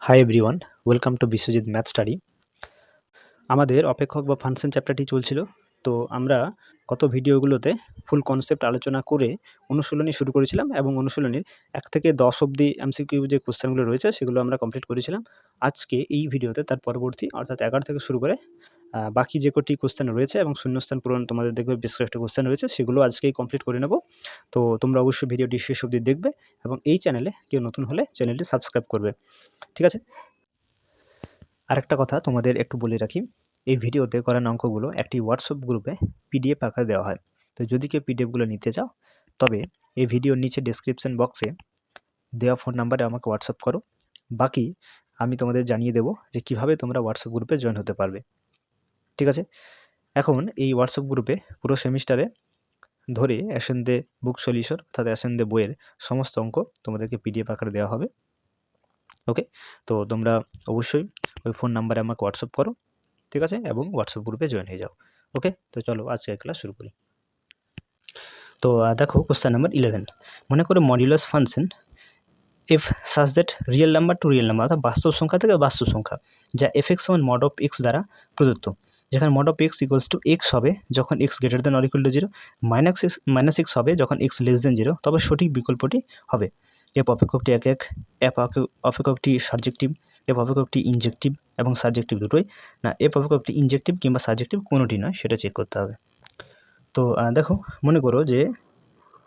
Hi everyone, welcome to Biswajit math study. আমাদের অপেক্ষক বা ফাংশন চ্যাপ্টারটি চলছিল। তো আমরা গত ভিডিওগুলোতে ফুল কনসেপ্ট আলোচনা করে অনুশীলনী শুরু করেছিলাম এবং অনুশীলনীর 1 থেকে 10 অবধি এমসিকিউ যে কোশ্চেনগুলো রয়েছে সেগুলো আমরা কমপ্লিট করেছিলাম। আজকে এই ভিডিওতে তার পরবর্তী অর্থাৎ 11 থেকে শুরু করে বাকি যে কটি কোশ্চেন রয়েছে এবং শূন্যস্থান পূরণ তোমাদের দেখবে বেশ কয়েকটা কোশ্চেন রয়েছে, সেগুলো আজকেই কমপ্লিট করে নেব। তো তোমরা অবশ্যই ভিডিওটি শেষ অবধি দেখবে এবং এই চ্যানেলে কেউ নতুন হলে চ্যানেলটি সাবস্ক্রাইব করবে, ঠিক আছে? আরেকটা কথা তোমাদের একটু বলে রাখি, এই ভিডিওতে করানো অঙ্কগুলো একটি হোয়াটসঅ্যাপ গ্রুপে পিডিএফ আকারে দেওয়া হয়। তো যদি কেউ পিডিএফগুলো নিতে চাও তবে এই ভিডিওর নিচে ডেসক্রিপশন বক্সে দেওয়া ফোন নাম্বারে আমাকে হোয়াটসঅ্যাপ করো। বাকি আমি তোমাদের জানিয়ে দেবো যে কিভাবে তোমরা হোয়াটসঅ্যাপ গ্রুপে জয়েন হতে পারবে, ঠিক আছে? এখন এই হোয়াটসঅ্যাপ গ্রুপে পুরো সেমিস্টারে ধরে অ্যাসেন্দে বুক সলিউশন অর্থাৎ অ্যাসেন্দে বইয়ের সমস্ত অঙ্ক তোমাদেরকে পিডিএফ আকারে দেওয়া হবে। ওকে, তো তোমরা অবশ্যই ওই ফোন নাম্বারে আমাকে হোয়াটসঅ্যাপ করো, ঠিক আছে? এবং হোয়াটসঅ্যাপ গ্রুপে জয়েন হয়ে যাও। ওকে, তো চলো আজকের ক্লাস শুরু করি। তো দেখো কোশ্চেন নাম্বার 11, মনে করো modulus function F such that real number two real number অর্থাৎ বাস্তব সংখ্যা থেকে বাস্তব সংখ্যা যা এফ এক্স সমান মড অফ এক্স দ্বারা প্রদত্ত, যেখানে mod of x equals to x হবে যখন x greater than or equal to 0, minus x হবে যখন এক্স লেস দেন 0, তবে সঠিক বিকল্পটি হবে এফ অপেক্ষকটি এফ অপেক্ষকটি সাবজেক্টিভ, এফ অপেক্ষকটি ইনজেক্টিভ এবং সাবজেক্টিভ দুটোই, না এফ অপেক্ষকটি ইনজেক্টিভ কিংবা সাবজেক্টিভ কোনোটি নয়, সেটা চেক করতে হবে। তো দেখো, মনে করো যে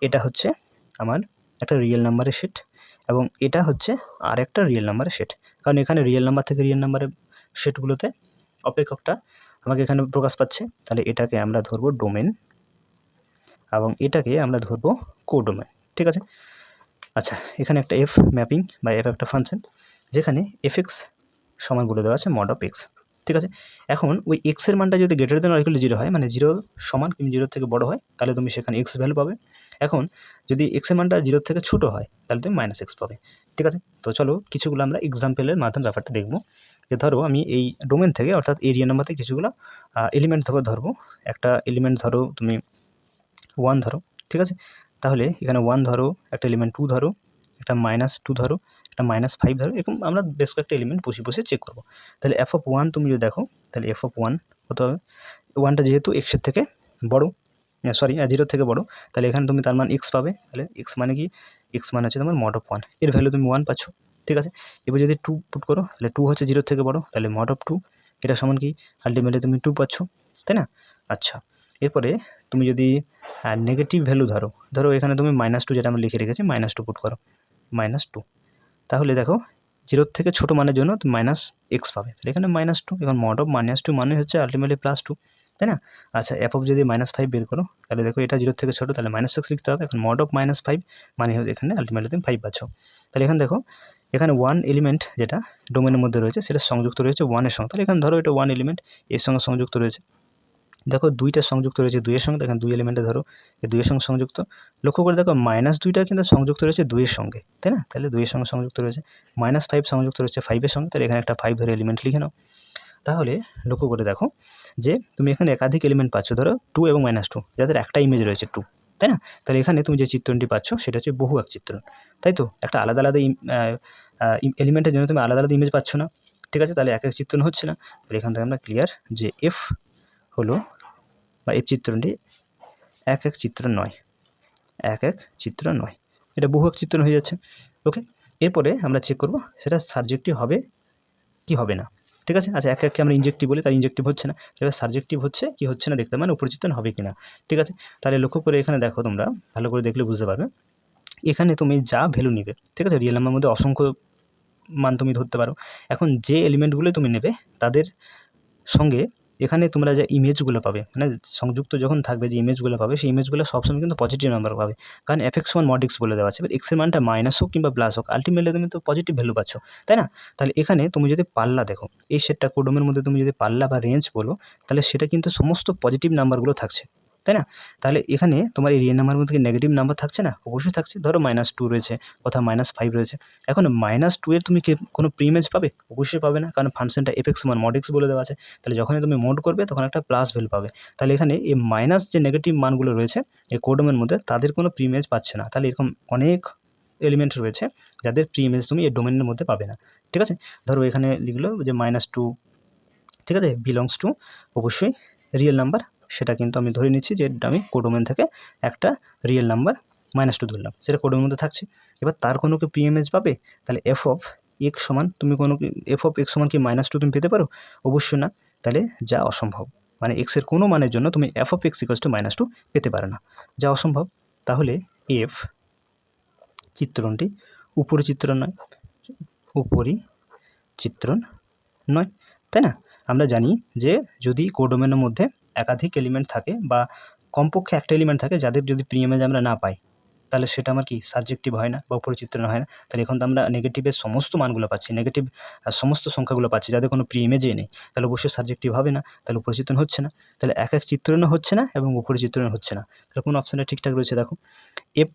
এটা হচ্ছে আমার একটা রিয়েল নাম্বারের সেট এবং এটা হচ্ছে আর একটা রিয়েল নাম্বারের সেট, কারণ এখানে রিয়েল নাম্বার থেকে রিয়েল নাম্বারের সেটগুলোতে অপেক্ষকটা আমাকে এখানে প্রকাশ পাচ্ছে, তাহলে এটাকে আমরা ধরবো ডোমেন এবং এটাকে আমরা ধরবো কোডোমেন, ঠিক আছে? আচ্ছা, এখানে একটা এফ ম্যাপিং বা এফ একটা ফাংশন যেখানে এফ এক্স সমান বলে দেওয়া আছে মড অফ এক্স, ঠিক আছে? এখন ওই এক্সের মানটা যদি greater than or equal to 0 হয়, মানে 0 সমান কিংবা 0 থেকে বড় হয়, তাহলে তুমি সেখানে এক্স ভ্যালু পাবে। এখন যদি এক্সের মানটা 0 থেকে ছোটো হয় তাহলে তুমি মাইনাস এক্স পাবে, ঠিক আছে? তো চলো কিছুগুলো আমরা এক্সাম্পলের মাধ্যমে ব্যাপারটা দেখবো। যে ধরো আমি এই ডোমেন থেকে অর্থাৎ এরিয়া নাম্বার থেকে কিছুগুলো এলিমেন্ট ধরবো। একটা এলিমেন্ট ধরো তুমি 1 ধরো, ঠিক আছে? তাহলে এখানে 1 ধরো, একটা এলিমেন্ট 2 ধরো, একটা -2 ধরো, একটা -5 ধরো, এরকম আমরা বেশ কয়েকটা এলিমেন্ট বসে চেক করবো। তাহলে এফ অফ 1 তুমি যদি দেখো তাহলে এফ অফ 1 কত হবে? 1টা যেহেতু এক্সের থেকে বড়, সরি 0 থেকে বড়, তাহলে এখানে তুমি তার মান এক্স পাবে। তাহলে এক্স মানে কি? এক্স মানে হচ্ছে তোমার মড অফ 1, এর ভ্যালু তুমি 1 পাচ্ছ, ঠিক আছে? এবার যদি 2 পুট করো তাহলে 2 হচ্ছে 0 থেকে বড়, তাহলে মড অফ 2, এটা সমান কি? আলটিমেটলি তুমি 2 পাচ্ছ, তাই না? আচ্ছা, এরপরে তুমি যদি নেগেটিভ ভ্যালু ধরো এখানে তুমি -2 যেটা আমরা লিখে রেখেছি -2 পুট করো, -2, তাহলে দেখো 0 থেকে ছোটো মানের জন্য তুমি মাইনাস এক্স পাবে, তাহলে এখানে -2, এখন মড অফ -2 মানে হচ্ছে আলটিমেটলি +2, তাই না? আচ্ছা, এফ অফ যদি -5 বের করো তাহলে দেখো এটা 0 থেকে ছোটো, তাহলে -6 লিখতে হবে। এখন মড অফ -5 মানে হচ্ছে এখানে আলটিমেটলি তুমি 5 পাচ্ছ। তাহলে এখানে দেখো এখানে 1 এলিমেন্ট যেটা ডোমেনের মধ্যে রয়েছে সেটা সংযুক্ত রয়েছে 1 এর সঙ্গে, তাহলে এখানে ধরো এটা 1 এলিমেন্ট এর সঙ্গে সংযুক্ত রয়েছে। দেখো 2টা সংযুক্ত রয়েছে 2 এর সঙ্গে, দেখেন 2 এলিমেন্টে ধরো এই 2 এর সঙ্গে সংযুক্ত। লক্ষ্য করে দেখো -2টা কিন্তু সংযুক্ত রয়েছে 2 এর সঙ্গে, তাই না? তাহলে 2 এর সঙ্গে সংযুক্ত রয়েছে। -5 সংযুক্ত রয়েছে 5 এর সঙ্গে, তাহলে এখানে একটা 5 ধরে এলিমেন্ট লিখে নাও। তাহলে লক্ষ্য করে দেখো যে তুমি এখানে একাধিক এলিমেন্ট পাচ্ছ, ধরো 2 এবং -2 যাদের একটা ইমেজ রয়েছে 2, তাই না? তাহলে এখানে তুমি যে চিত্রণটি পাচ্ছ সেটা হচ্ছে বহু এক চিত্রণ, তাই তো? একটা আলাদা আলাদা এলিমেন্টের জন্য তুমি আলাদা আলাদা ইমেজ পাচ্ছ না, ঠিক আছে? তাহলে এক এক চিত্রণ হচ্ছে না। তাহলে এখান থেকে আমরা ক্লিয়ার যে এফ হলো বা এফ চিত্রণটি এক এক চিত্র নয়, এটা বহু এক চিত্রণ হয়ে যাচ্ছে। ওকে, এরপরে আমরা চেক করব সেটা সাবজেক্টিভ হবে কি হবে না, ঠিক আছে? আচ্ছা, একে আমরা ইনজেক্টিভ বলি, তার ইনজেক্টিভ হচ্ছে না, এবার সাবজেক্টিভ হচ্ছে কি হচ্ছে না দেখতে, মানে উপর চিত্রণ হবে কি না, ঠিক আছে? তাহলে লক্ষ্য করে এখানে দেখো, তোমরা ভালো করে দেখলে বুঝতে পারবে, এখানে তুমি যা ভ্যালু নিবে, ঠিক আছে? রিয়েল নাম্বার মধ্যে অসংখ্য মান তুমি ধরতে পারো। এখন যে এলিমেন্টগুলো তুমি নেবে তাদের সঙ্গে এখানে তোমরা যে ইমেজগুলো পাবে, মানে সংযুক্ত যখন থাকবে যে ইমেজগুলো পাবে, সেই ইমেজগুলো সবসময় কিন্তু পজিটিভ নাম্বার পাবে, কারণ এফ এক্স সমান মড এক্স বলে দেওয়া আছে। এবার এক্সের মানটা মাইনাস হোক কিংবা প্লাস হোক, আলটিমেটলি তুমি তো পজিটিভ ভ্যালু পাচ্ছ, তাই না? তাহলে এখানে তুমি যদি পাল্লা দেখো, এই সেটটা কোডোমের মধ্যে তুমি যদি পাল্লা বা রেঞ্জ বলো, তাহলে সেটা কিন্তু সমস্ত পজিটিভ নাম্বারগুলো থাকছে, তাই না? তাহলে এখানে তোমার এই রিয়েল নাম্বারের মধ্যে নেগেটিভ নাম্বার থাকছে না? অবশ্যই থাকছে। ধরো -2 রয়েছে, কোথাও -5 রয়েছে। এখন -2 এর তুমি কি কোনো প্রিইমেজ পাবে? অবশ্যই পাবে না, কারণ ফাংশনটা এফ এক্স সমান মড এক্স বলে দেওয়া আছে। তাহলে যখনই তুমি মোড করবে তখন একটা প্লাস ভ্যালু পাবে। তাহলে এখানে এই মাইনাস যে নেগেটিভ মানগুলো রয়েছে এই কোডোমের মধ্যে, তাদের কোনো প্রিইমেজ পাচ্ছে না। তাহলে এরকম অনেক এলিমেন্ট রয়েছে যাদের প্রি ইমেজ তুমি এই ডোমেনের মধ্যে পাবে না। ঠিক আছে, ধরো এখানে লিখলো যে -2, ঠিক আছে, বিলংস টু অবশ্যই রিয়েল নাম্বার, সেটা কিন্তু আমি ধরে নিচ্ছি যে আমি কোডোমেন থেকে একটা রিয়েল নাম্বার -2 ধরলাম, সেটা কোডোমের মধ্যে থাকছে। এবার তার কোনো কি প্রি ইমেজ পাবে? তাহলে এফ অফ এক্স সমান তুমি কোনো কি এফ অফ এক্স সমান কি -2 তুমি পেতে পারো? অবশ্যই না, তাহলে যা অসম্ভব, মানে এক্সের কোনো মানের জন্য তুমি F of x equals two -2 পেতে পারো না, যা অসম্ভব। তাহলে এফ চিত্রণটি উপরি চিত্রণ নয়, উপরি চিত্রণ নয়, তাই না? আমরা জানি যে যদি কোডোমেনের মধ্যে একাধিক এলিমেন্ট থাকে বা কমপক্ষে একটা এলিমেন্ট থাকে যাদের যদি প্রি ইমেজ আমরা না পাই, তাহলে সেটা আমার কি সাবজেক্টিভ হয় না বা উপরি চিত্রণ হয় না। তাহলে এখন তো আমরা নেগেটিভের সমস্ত মানগুলো পাচ্ছি, নেগেটিভ সমস্ত সংখ্যাগুলো পাচ্ছি যাদের কোনো প্রি ইমেজই নেই, তাহলে অবশ্যই সাবজেক্টিভ হবে না, তাহলে উপরি চিত্রণ হচ্ছে না। তাহলে এক চিত্রণও হচ্ছে না এবং উপরি চিত্রণ হচ্ছে না, তাহলে কোন অপশানটা ঠিকঠাক রয়েছে? দেখো, এফ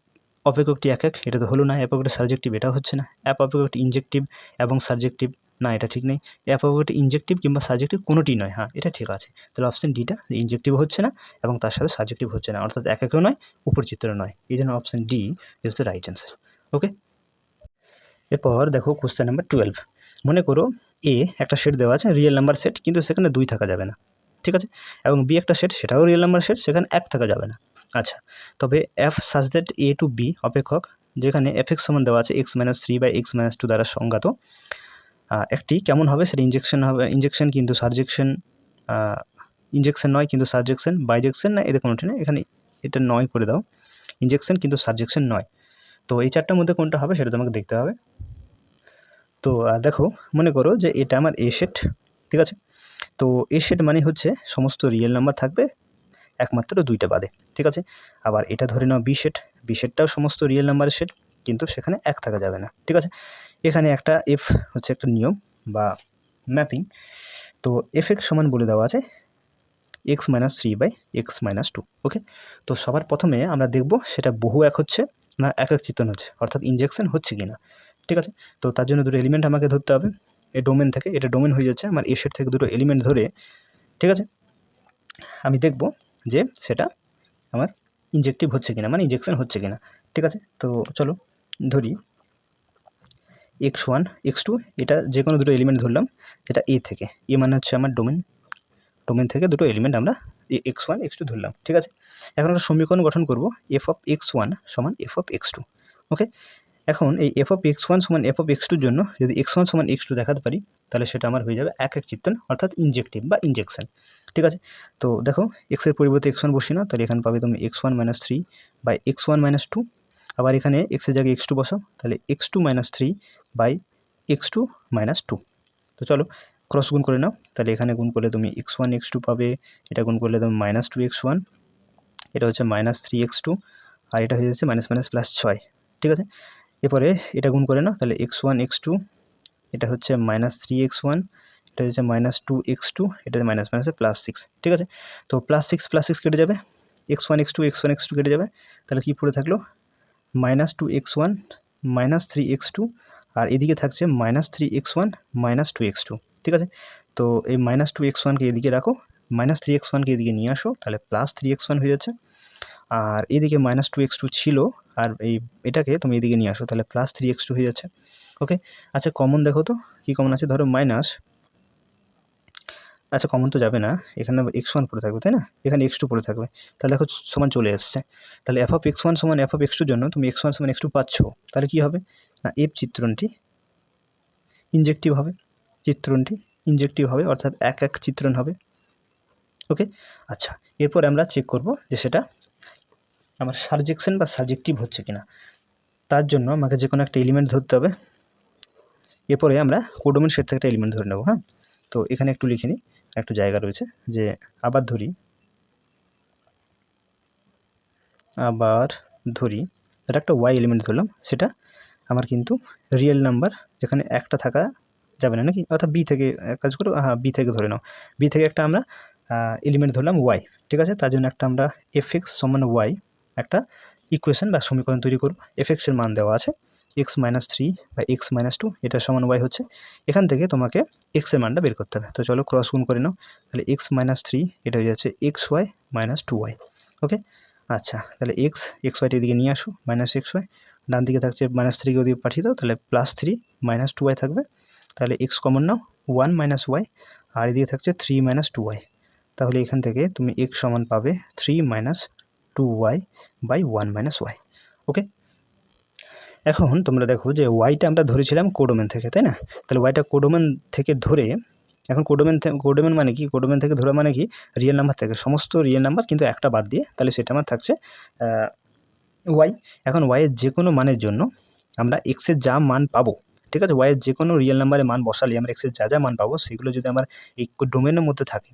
অপেক্ষকটি এক, এটা তো হলো না, এফ অপেক্ষকটি সাবজেক্টিভ, এটাও হচ্ছে না। এফ অপেক্ষকটি ইনজেক্টিভ এবং সাবজেক্টিভ, না এটা ঠিক নেই। এফ অপেক্ষকটি ইনজেক্টিভ কিংবা সাবজেক্টিভ কোনোটি নয়, হ্যাঁ এটা ঠিক আছে। তাহলে অপশান ডিটা ইনজেক্টিভ হচ্ছে না এবং তার সাথে সাবজেক্টিভ হচ্ছে না, অর্থাৎ একেও নয় উপর চিত্র নয়, এই জন্য option D is the right answer. Okay, এরপর দেখো কোশ্চেন নাম্বার 12। মনে করো এ একটা সেট দেওয়া আছে, রিয়েল নাম্বার সেট, কিন্তু সেখানে 2 থাকা যাবে না, ঠিক আছে, এবং বি একটা সেট, সেটাও রিয়েল নাম্বার সেট, সেখানে 1 থাকা যাবে না। আচ্ছা, তবে F such that A to B অপেক্ষক, যেখানে এফ এক্স সমান দেওয়া আছে x-3/x-2 দ্বারা সংজ্ঞাত, একটি কেমন হবে সেটা ইনজেকশন হবে, ইনজেকশন কিন্তু সাবজেকশন, ইনজেকশন নয় কিন্তু সাবজেকশন, বাইজেকশন না, এদের কোনোটি না, এখানে এটা নয় করে দাও, ইনজেকশন কিন্তু সাবজেকশন নয়। তো এই চারটার মধ্যে কোনটা হবে সেটা তোমাকে দেখতে হবে। তো দেখো, মনে করো যে এটা আমার এ সেট, ঠিক আছে, তো এ সেট মানে হচ্ছে সমস্ত রিয়েল নাম্বার থাকবে একমাত্র 2টা বাদে, ঠিক আছে। আবার এটা ধরে নাও বি সেট, বি সেটটাও সমস্ত রিয়েল নাম্বারের সেট, কিন্তু সেখানে 1 থাকা যাবে না, ঠিক আছে। এখানে একটা এফ হচ্ছে একটা নিয়ম বা ম্যাপিং, তো এফ এক্স সমান বলে দেওয়া আছে x-3/x-2, ওকে। তো সবার প্রথমে আমরা দেখব সেটা বহু এক হচ্ছে না এক চিত্রণ হচ্ছে, অর্থাৎ ইনজেকশন হচ্ছে কি না, ঠিক আছে। তো তার জন্য দুটো এলিমেন্ট আমাকে ধরতে হবে এই ডোমেন থেকে, এটা ডোমেন হয়ে যাচ্ছে আমার এ সেট থেকে দুটো এলিমেন্ট ধরে, ঠিক আছে, আমি দেখব যে সেটা আমার ইনজেক্টিভ হচ্ছে কিনা, মানে ইনজেকশন হচ্ছে কিনা, ঠিক আছে। তো চলো ধরি x1 x2, এটা যে কোনো দুটো এলিমেন্ট ধরলাম, এটা এ থেকে, এ মানে হচ্ছে আমার ডোমেন, ডোমেন থেকে দুটো এলিমেন্ট আমরা x1 x2 ধরলাম, ঠিক আছে। এখন একটা সমীকরণ গঠন করব এফ অফ x1 সমান এফ অফ x2, ওকে। এখন এই এফ অফ x1 সমান এফ অফ x2-র জন্য যদি x1 সমান x2 দেখাতে পারি, তাহলে সেটা আমার হয়ে যাবে এক চিত্রণ, অর্থাৎ ইনজেক্টিভ বা ইনজেকশন, ঠিক আছে। তো দেখো এক্সের পরিবর্তে x1 বসি না, তাহলে এখানে পাবে তুমি x1-3/x1-2, আবার এখানে এক্সের জায়গায় x2 বসাও, তাহলে x2-3/x2-2। তো চলো ক্রস গুণ করে নাও, তাহলে এখানে গুণ করলে তুমি x1 x2 পাবে, এটা গুণ করলে তুমি -2x1, এটা হচ্ছে -3x2, আর এটা হয়ে যাচ্ছে +6, ঠিক আছে। এরপরে এটা গুণ করে নাও, তাহলে x1 x2, এটা হচ্ছে -3x1, এটা হচ্ছে -2x2, এটা +6, ঠিক আছে। তো +6 কেটে যাবে, x1 x2 কেটে যাবে, তাহলে কি পড়ে থাকলো -2x1 -3x2, আর এদিকে থাকছে -3x1 -2x2, ঠিক আছে। তো এই -2x1কে এদিকে রাখো, -3x1কে এদিকে নিয়ে আসো, তাহলে +3x1 হয়ে যাচ্ছে, আর এদিকে -2x2 ছিল, আর এটাকে তুমি এদিকে নিয়ে আসো, তাহলে +3x2 হয়ে যাচ্ছে, ওকে। আচ্ছা কমন দেখো তো কী কমন আছে, ধরো মাইনাস, আচ্ছা কমন তো যাবে না, এখানে x1 পড়ে থাকবে, তাই না, এখানে x2 পড়ে থাকবে, তাহলে দেখো সমান চলে এসছে, তাহলে এফ অফ x1 সমান এফ অফ x2-র জন্য তুমি x1 সমান x2 পাচ্ছ, তাহলে কী হবে না এফ চিত্রণটি ইনজেক্টিভ হবে, চিত্রণটি ইনজেক্টিভ হবে, অর্থাৎ এক চিত্রণ হবে, ওকে। আচ্ছা এরপরে আমরা চেক করব যে সেটা আমার সাবজেকশন বা সাবজেক্টিভ হচ্ছে কিনা, তার জন্য আমাকে যে কোনো একটা এলিমেন্ট ধরতে হবে, এরপরে আমরা কোডোমেন সেট থেকে একটা এলিমেন্ট ধরে নেব, হ্যাঁ। তো এখানে একটু লিখে নিই, একটু জায়গা রয়েছে, যে আবার ধরি এটা একটা ওয়াই এলিমেন্ট ধরলাম, সেটা আমার কিন্তু রিয়েল নাম্বার, যেখানে একটা থাকা যাবে না নাকি, অর্থাৎ বি থেকে এক কাজ করো, হ্যাঁ বি থেকে ধরে নাও, বি থেকে একটা আমরা এলিমেন্ট ধরলাম ওয়াই, ঠিক আছে। তার জন্য একটা আমরা এফ এক্স সমান ওয়াই একটা ইকুয়েশন বা সমীকরণ তৈরি করব, এফ এক্সের মান দেওয়া আছে x-3/x-2, এটা সমান ওয়াই হচ্ছে, এখান থেকে তোমাকে এক্সের মানটা বের করতে হবে। তো চলো ক্রস গুণ করে নাও, তাহলে x-3 এটা হয়ে যাচ্ছে xy-2y, ওকে। আচ্ছা তাহলে এক্স ওয়াইটা এদিকে নিয়ে আসো, -xy, ডান দিকে থাকছে -3কে ওদিকে পাঠিয়ে দাও, তাহলে +3 -2y থাকবে। তাহলে x কমন নাও, 1 - y, আর এদিকে থাকছে 3 - 2y। তাহলে এখান থেকে তুমি x সমান পাবে 3 - 2y বাই 1 - y। ওকে, এখন তোমরা দেখো যে ওয়াইটা আমরা ধরেছিলাম কোডোমেন থেকে, তাই না? তাহলে ওয়াইটা কোডোমেন থেকে ধরে, এখন কোডোমেন মানে কি, কোডোমেন থেকে ধরা মানে কি, রিয়েল নাম্বার থেকে সমস্ত রিয়েল নাম্বার কিন্তু একটা বাদ দিয়ে, তাহলে সেটা আমার থাকছে ওয়াই। এখন ওয়াইয়ের যে কোনো মানের জন্য আমরা এক্সের যা মান পাবো, ঠিক আছে, ওয়াইয়ের যে কোনো রিয়েল নাম্বারের মান বসালে আমরা এক্সের যা যা মান পাবো সেগুলো যদি আমার এই ডোমেনের মধ্যে থাকে,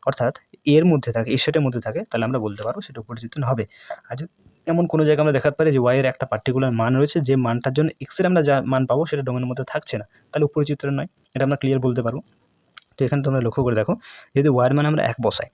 অর্থাৎ এর মধ্যে থাকে, এই সেটের মধ্যে থাকে, তাহলে আমরা বলতে পারবো সেটা পরিচিতন হবে। আর এমন কোনো জায়গায় আমরা দেখাতে পারি যে ওয়াইয়ের একটা পার্টিকুলার মান রয়েছে, যে মানটার জন্য এক্সের আমরা যা মান পাবো সেটা ডোমেনের মধ্যে থাকছে না, তাহলে উপরিচিত্রণ নয়। এটা আমরা ক্লিয়ার বলতে পারবো। তো এখানে তোমরা লক্ষ্য করে দেখো, যদি ওয়াইয়ের মান আমরা 1 বসাই,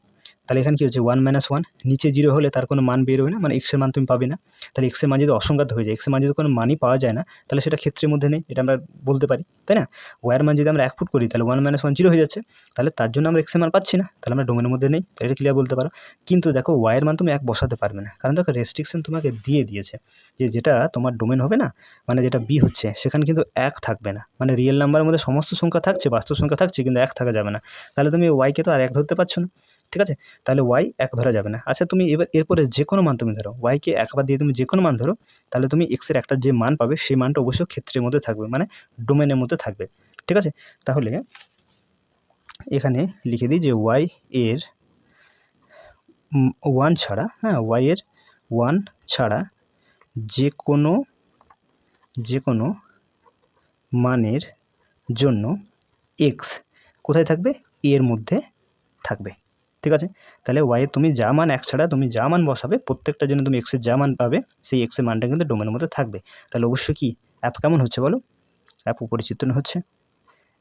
তাহলে এখানে কী হচ্ছে, 1 - 1, নিচে 0 হলে তার কোনো মান বেরোয় না, মানে এক্সের মান তুমি পাবে না। তাহলে এক্সের মান যদি অসংজ্ঞাত হয়ে যায়, এক্সের মান যদি কোনো মানই পাওয়া যায় না, তাহলে সেটা ক্ষেত্রের মধ্যে নেই, এটা আমরা বলতে পারি, তাই না? ওয়াইয়ের মান যদি আমরা 1 ফুট করি, তাহলে 1 - 1 0 হয়ে যাচ্ছে, তাহলে তার জন্য আমরা এক্সের মান পাচ্ছি না, তাহলে আমরা ডোমেনের মধ্যে নেই, তাহলে এটা ক্লিয়ার বলতে পারো। কিন্তু দেখো ওয়াইয়ের মান তুমি 1 বসাতে পারবে না, কারণ দেখো রেস্ট্রিকশন তোমাকে দিয়ে দিয়েছে যে যেটা তোমার ডোমেন হবে না, মানে যেটা বি হচ্ছে, সেখানে কিন্তু 1 থাকবে না, মানে রিয়েল নাম্বারের মধ্যে সমস্ত সংখ্যা থাকছে, বাস্তব সংখ্যা থাকছে, কিন্তু 1 থাকা যাবে না। তাহলে তুমি ওয়াইকে তো আর 1 ধরতে পারছো না, ঠিক আছে? তাহলে ওয়াই 1 ধরা যাবে না। আচ্ছা, তুমি এবার এরপরে যে কোনো মান তুমি ধরো, ওয়াইকে 1 বাদ দিয়ে তুমি যে কোনো মান ধরো, তাহলে তুমি এক্সের একটা যে মান পাবে সেই মানটা অবশ্যই ক্ষেত্রের মধ্যে থাকবে, মানে ডোমেনের মধ্যে থাকবে, ঠিক আছে? তাহলে এখানে লিখে দিই যে ওয়াই এর 1 ছাড়া, হ্যাঁ, ওয়াই এর 1 ছাড়া যে কোনো মানের জন্য এক্স কোথায় থাকবে, এর মধ্যে থাকবে, ঠিক আছে? তাহলে ওয়াইয়ের তুমি যা মান 1 ছাড়া তুমি যা মান বসাবে, প্রত্যেকটার জন্য তুমি এক্সের যা মান পাবে সেই এক্সের মানটা কিন্তু ডোমেনের মধ্যে থাকবে। তাহলে অবশ্যই কি অ্যাপ কেমন হচ্ছে বলো, অ্যাপ উপরিচিত্রণ হচ্ছে,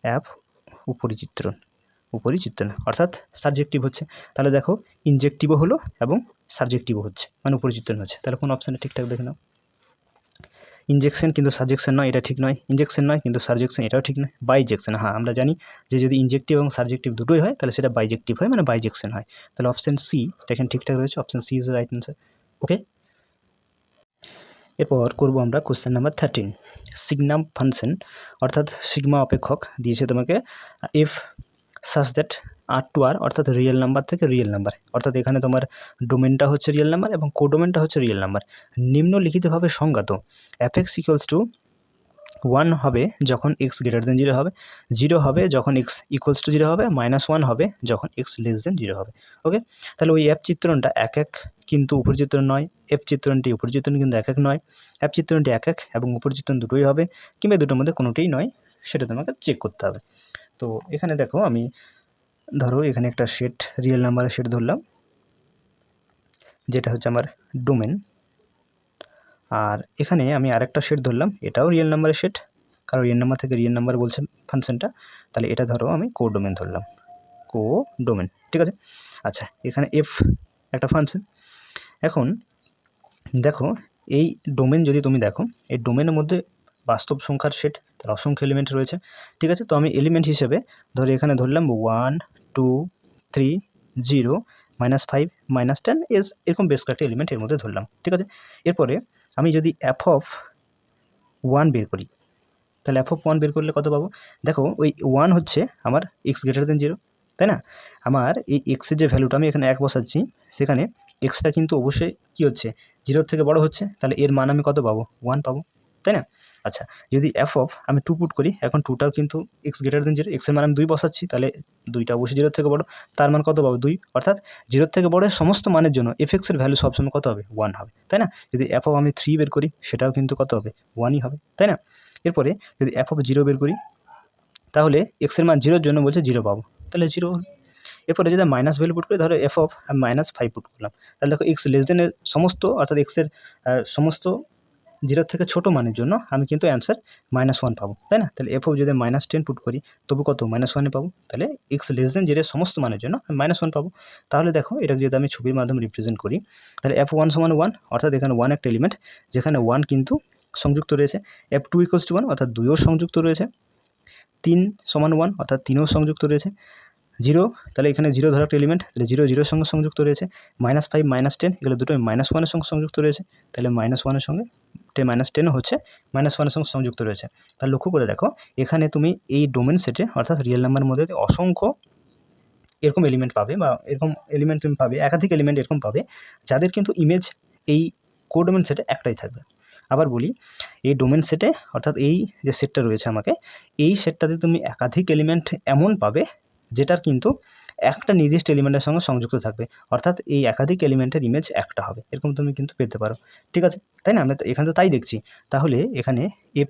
অ্যাপ উপরিচিত্রণ অর্থাৎ সাবজেক্টিভ হচ্ছে। তাহলে দেখো ইনজেক্টিভও হলো এবং সাবজেক্টিভও হচ্ছে, মানে উপরিচিত্রণ হচ্ছে। তাহলে কোন অপশানে ঠিকঠাক দেখে নাও, ইনজেকশন কিন্তু সাবজেকশন নয়, এটা ঠিক নয়। ইনজেকশন নয় কিন্তু সাবজেকশন, এটাও ঠিক নয়। বাইজেকশন, হ্যাঁ আমরা জানি যে যদি ইনজেক্টিভ এবং সাবজেক্টিভ দুটোই হয় তাহলে সেটা বাইজেক্টিভ হয়, মানে বাইজেকশন হয়। তাহলে অপশান সি এটা এখানে ঠিকঠাক রয়েছে, option C is the right answer. Okay, এরপর করবো আমরা কোশ্চেন নাম্বার 13, সিগনাম ফাংশন, অর্থাৎ সিগমা অপেক্ষক দিয়েছে তোমাকে, ইফ সাচ দ্যাট R2R অর্থাৎ রিয়েল নাম্বার থেকে রিয়েল নাম্বার, অর্থাৎ এখানে তোমার ডোমেনটা হচ্ছে রিয়েল নাম্বার এবং কোডোমেনটা হচ্ছে রিয়েল নাম্বার। নিম্নলিখিতভাবে সংজ্ঞাত f(x = 1 হবে যখন x > 0 হবে, 0 হবে যখন x = 0 হবে, -1 হবে যখন x <0 হবে। ওকে, তাহলে ওই অ্যাপ চিত্রণটা এক কিন্তু উপরিচিত্রণ নয়, এফ চিত্রণটি উপরিচিত্রণ কিন্তু এক নয়, অ্যাপ চিত্রণটি এক এবং উপরিচিত্রণ দুটোই হবে, কিংবা দুটোর মধ্যে কোনোটিই নয়, সেটা তোমাকে চেক করতে হবে। তো এখানে দেখো, আমি ধরো এখানে একটা সেট, রিয়েল নাম্বারের সেট ধরলাম, যেটা হচ্ছে আমার ডোমেন, আর এখানে আমি আরেকটা সেট ধরলাম, এটাও রিয়েল নাম্বারের সেট, কারণ রিয়েল নাম্বার থেকে রিয়েল নাম্বার বলছে ফাংশনটা। তাহলে এটা ধরো আমি কোডোমেন ধরলাম, কোডোমেন, ঠিক আছে? আচ্ছা, এখানে এফ একটা ফাংশন। এখন দেখো এই ডোমেন যদি তুমি দেখো, এই ডোমেনের মধ্যে বাস্তব সংখ্যার সেট, তার অসংখ্য এলিমেন্ট রয়েছে, ঠিক আছে? তো আমি এলিমেন্ট হিসেবে ধরে এখানে ধরলাম 1 2 3 0 -5 -10 এরকম বেশ কয়েকটা এলিমেন্ট এর মধ্যে ধরলাম, ঠিক আছে? এরপরে আমি যদি f(1) বের করি, তাহলে f(1) বের করলে কত পাবো? দেখো ওই 1 হচ্ছে আমার x > 0, তাই না? আমার এই এক্সের যে ভ্যালুটা আমি এখানে 1 বসাচ্ছি, সেখানে এক্সটা কিন্তু অবশ্যই কী হচ্ছে, 0-র থেকে বড় হচ্ছে, তাহলে এর মান আমি কত পাবো? 1 পাবো, তাই না? আচ্ছা, যদি আমি 2 পুট করি, এখন 2টাও কিন্তু x > 0, এক্সের মান আমি 2 বসাচ্ছি, তাহলে 2টা অবশ্যই 0-র থেকে বড়, তার মান কত পাবো? 2, অর্থাৎ 0-র থেকে বড় সমস্ত মানের জন্য এর ভ্যালু সবসময় কত হবে? 1 হবে, তাই না? যদি আমি 3 বের করি, সেটাও কিন্তু কত হবে? 1ই হবে, তাই না? এরপরে যদি f(0) বের করি, তাহলে এক্সের মান 0-র জন্য বলছে 0 পাবো, তাহলে 0 হলো। এরপরে যদি মাইনাস ভ্যালু পুট করি, ধরো আমি -5 পুট করলাম, তাহলে দেখো x <= সমস্ত, অর্থাৎ এক্সের সমস্ত 0-র থেকে ছোটো মানের জন্য আমি কিন্তু অ্যান্সার -1 পাবো, তাই না? তাহলে যদি -10 পুট করি, তবু কত? -1ই পাবো। তাহলে x <0 এর সমস্ত মানের জন্য আমি -1 পাবো। তাহলে দেখো এটাকে যদি আমি ছবির মাধ্যমে রিপ্রেজেন্ট করি, তাহলে f(1) = 1, অর্থাৎ এখানে 1 একটা এলিমেন্ট, যেখানে 1 কিন্তু সংযুক্ত রয়েছে, f(2) = 1, অর্থাৎ 2ও সংযুক্ত রয়েছে, 3 = 1, অর্থাৎ 3ও সংযুক্ত রয়েছে, 0, তাহলে এখানে 0 ধরো একটা এলিমেন্ট, তাহলে 0 0-র সঙ্গে সংযুক্ত রয়েছে, -5 -10 এগুলো দুটোই -1 এর সঙ্গে সংযুক্ত রয়েছে, তাহলে -1 এর সঙ্গে -10 হচ্ছে -1 এর সঙ্গে সংযুক্ত রয়েছে। তাহলে লক্ষ্য করে দেখো এখানে তুমি এই ডোমেন সেটে অর্থাৎ রিয়েল নাম্বারের মধ্যে অসংখ্য এরকম এলিমেন্ট পাবে বা এরকম এলিমেন্ট তুমি পাবে, একাধিক এলিমেন্ট এরকম পাবে যাদের কিন্তু ইমেজ এই কোডোমেন সেটে একটাই থাকবে। আবার বলি, এই ডোমেন সেটে অর্থাৎ এই যে সেটটা রয়েছে আমাকে, এই সেটটাতে তুমি একাধিক এলিমেন্ট এমন পাবে যেটার কিন্তু একটা নির্দিষ্ট এলিমেন্টের সঙ্গে সংযুক্ত থাকবে, অর্থাৎ এই একাধিক এলিমেন্টের ইমেজ একটা হবে, এরকম তুমি কিন্তু পেতে পারো। ঠিক আছে, তাই না? আমরা এখানে তো তাই দেখছি। তাহলে এখানে অ্যাপ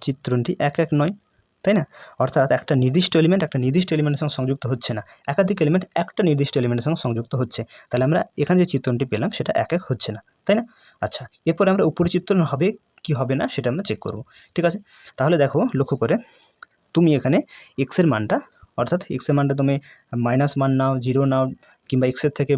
চিত্রণটি এক নয়, তাই না? অর্থাৎ একটা নির্দিষ্ট এলিমেন্টের সঙ্গে সংযুক্ত হচ্ছে না, একাধিক এলিমেন্ট একটা নির্দিষ্ট এলিমেন্টের সঙ্গে সংযুক্ত হচ্ছে। তাহলে আমরা এখানে যে চিত্রণটি পেলাম সেটা এক হচ্ছে না, তাই না? আচ্ছা, এরপরে আমরা উপরি চিত্রণ হবে কি হবে না সেটা আমরা চেক করব। ঠিক আছে, তাহলে দেখো লক্ষ্য করে তুমি এখানে এক্সের মানটা অর্থাৎ এক্সের মানটা তুমি -1 নাও, 0 নাও, কিংবা এক্সের থেকে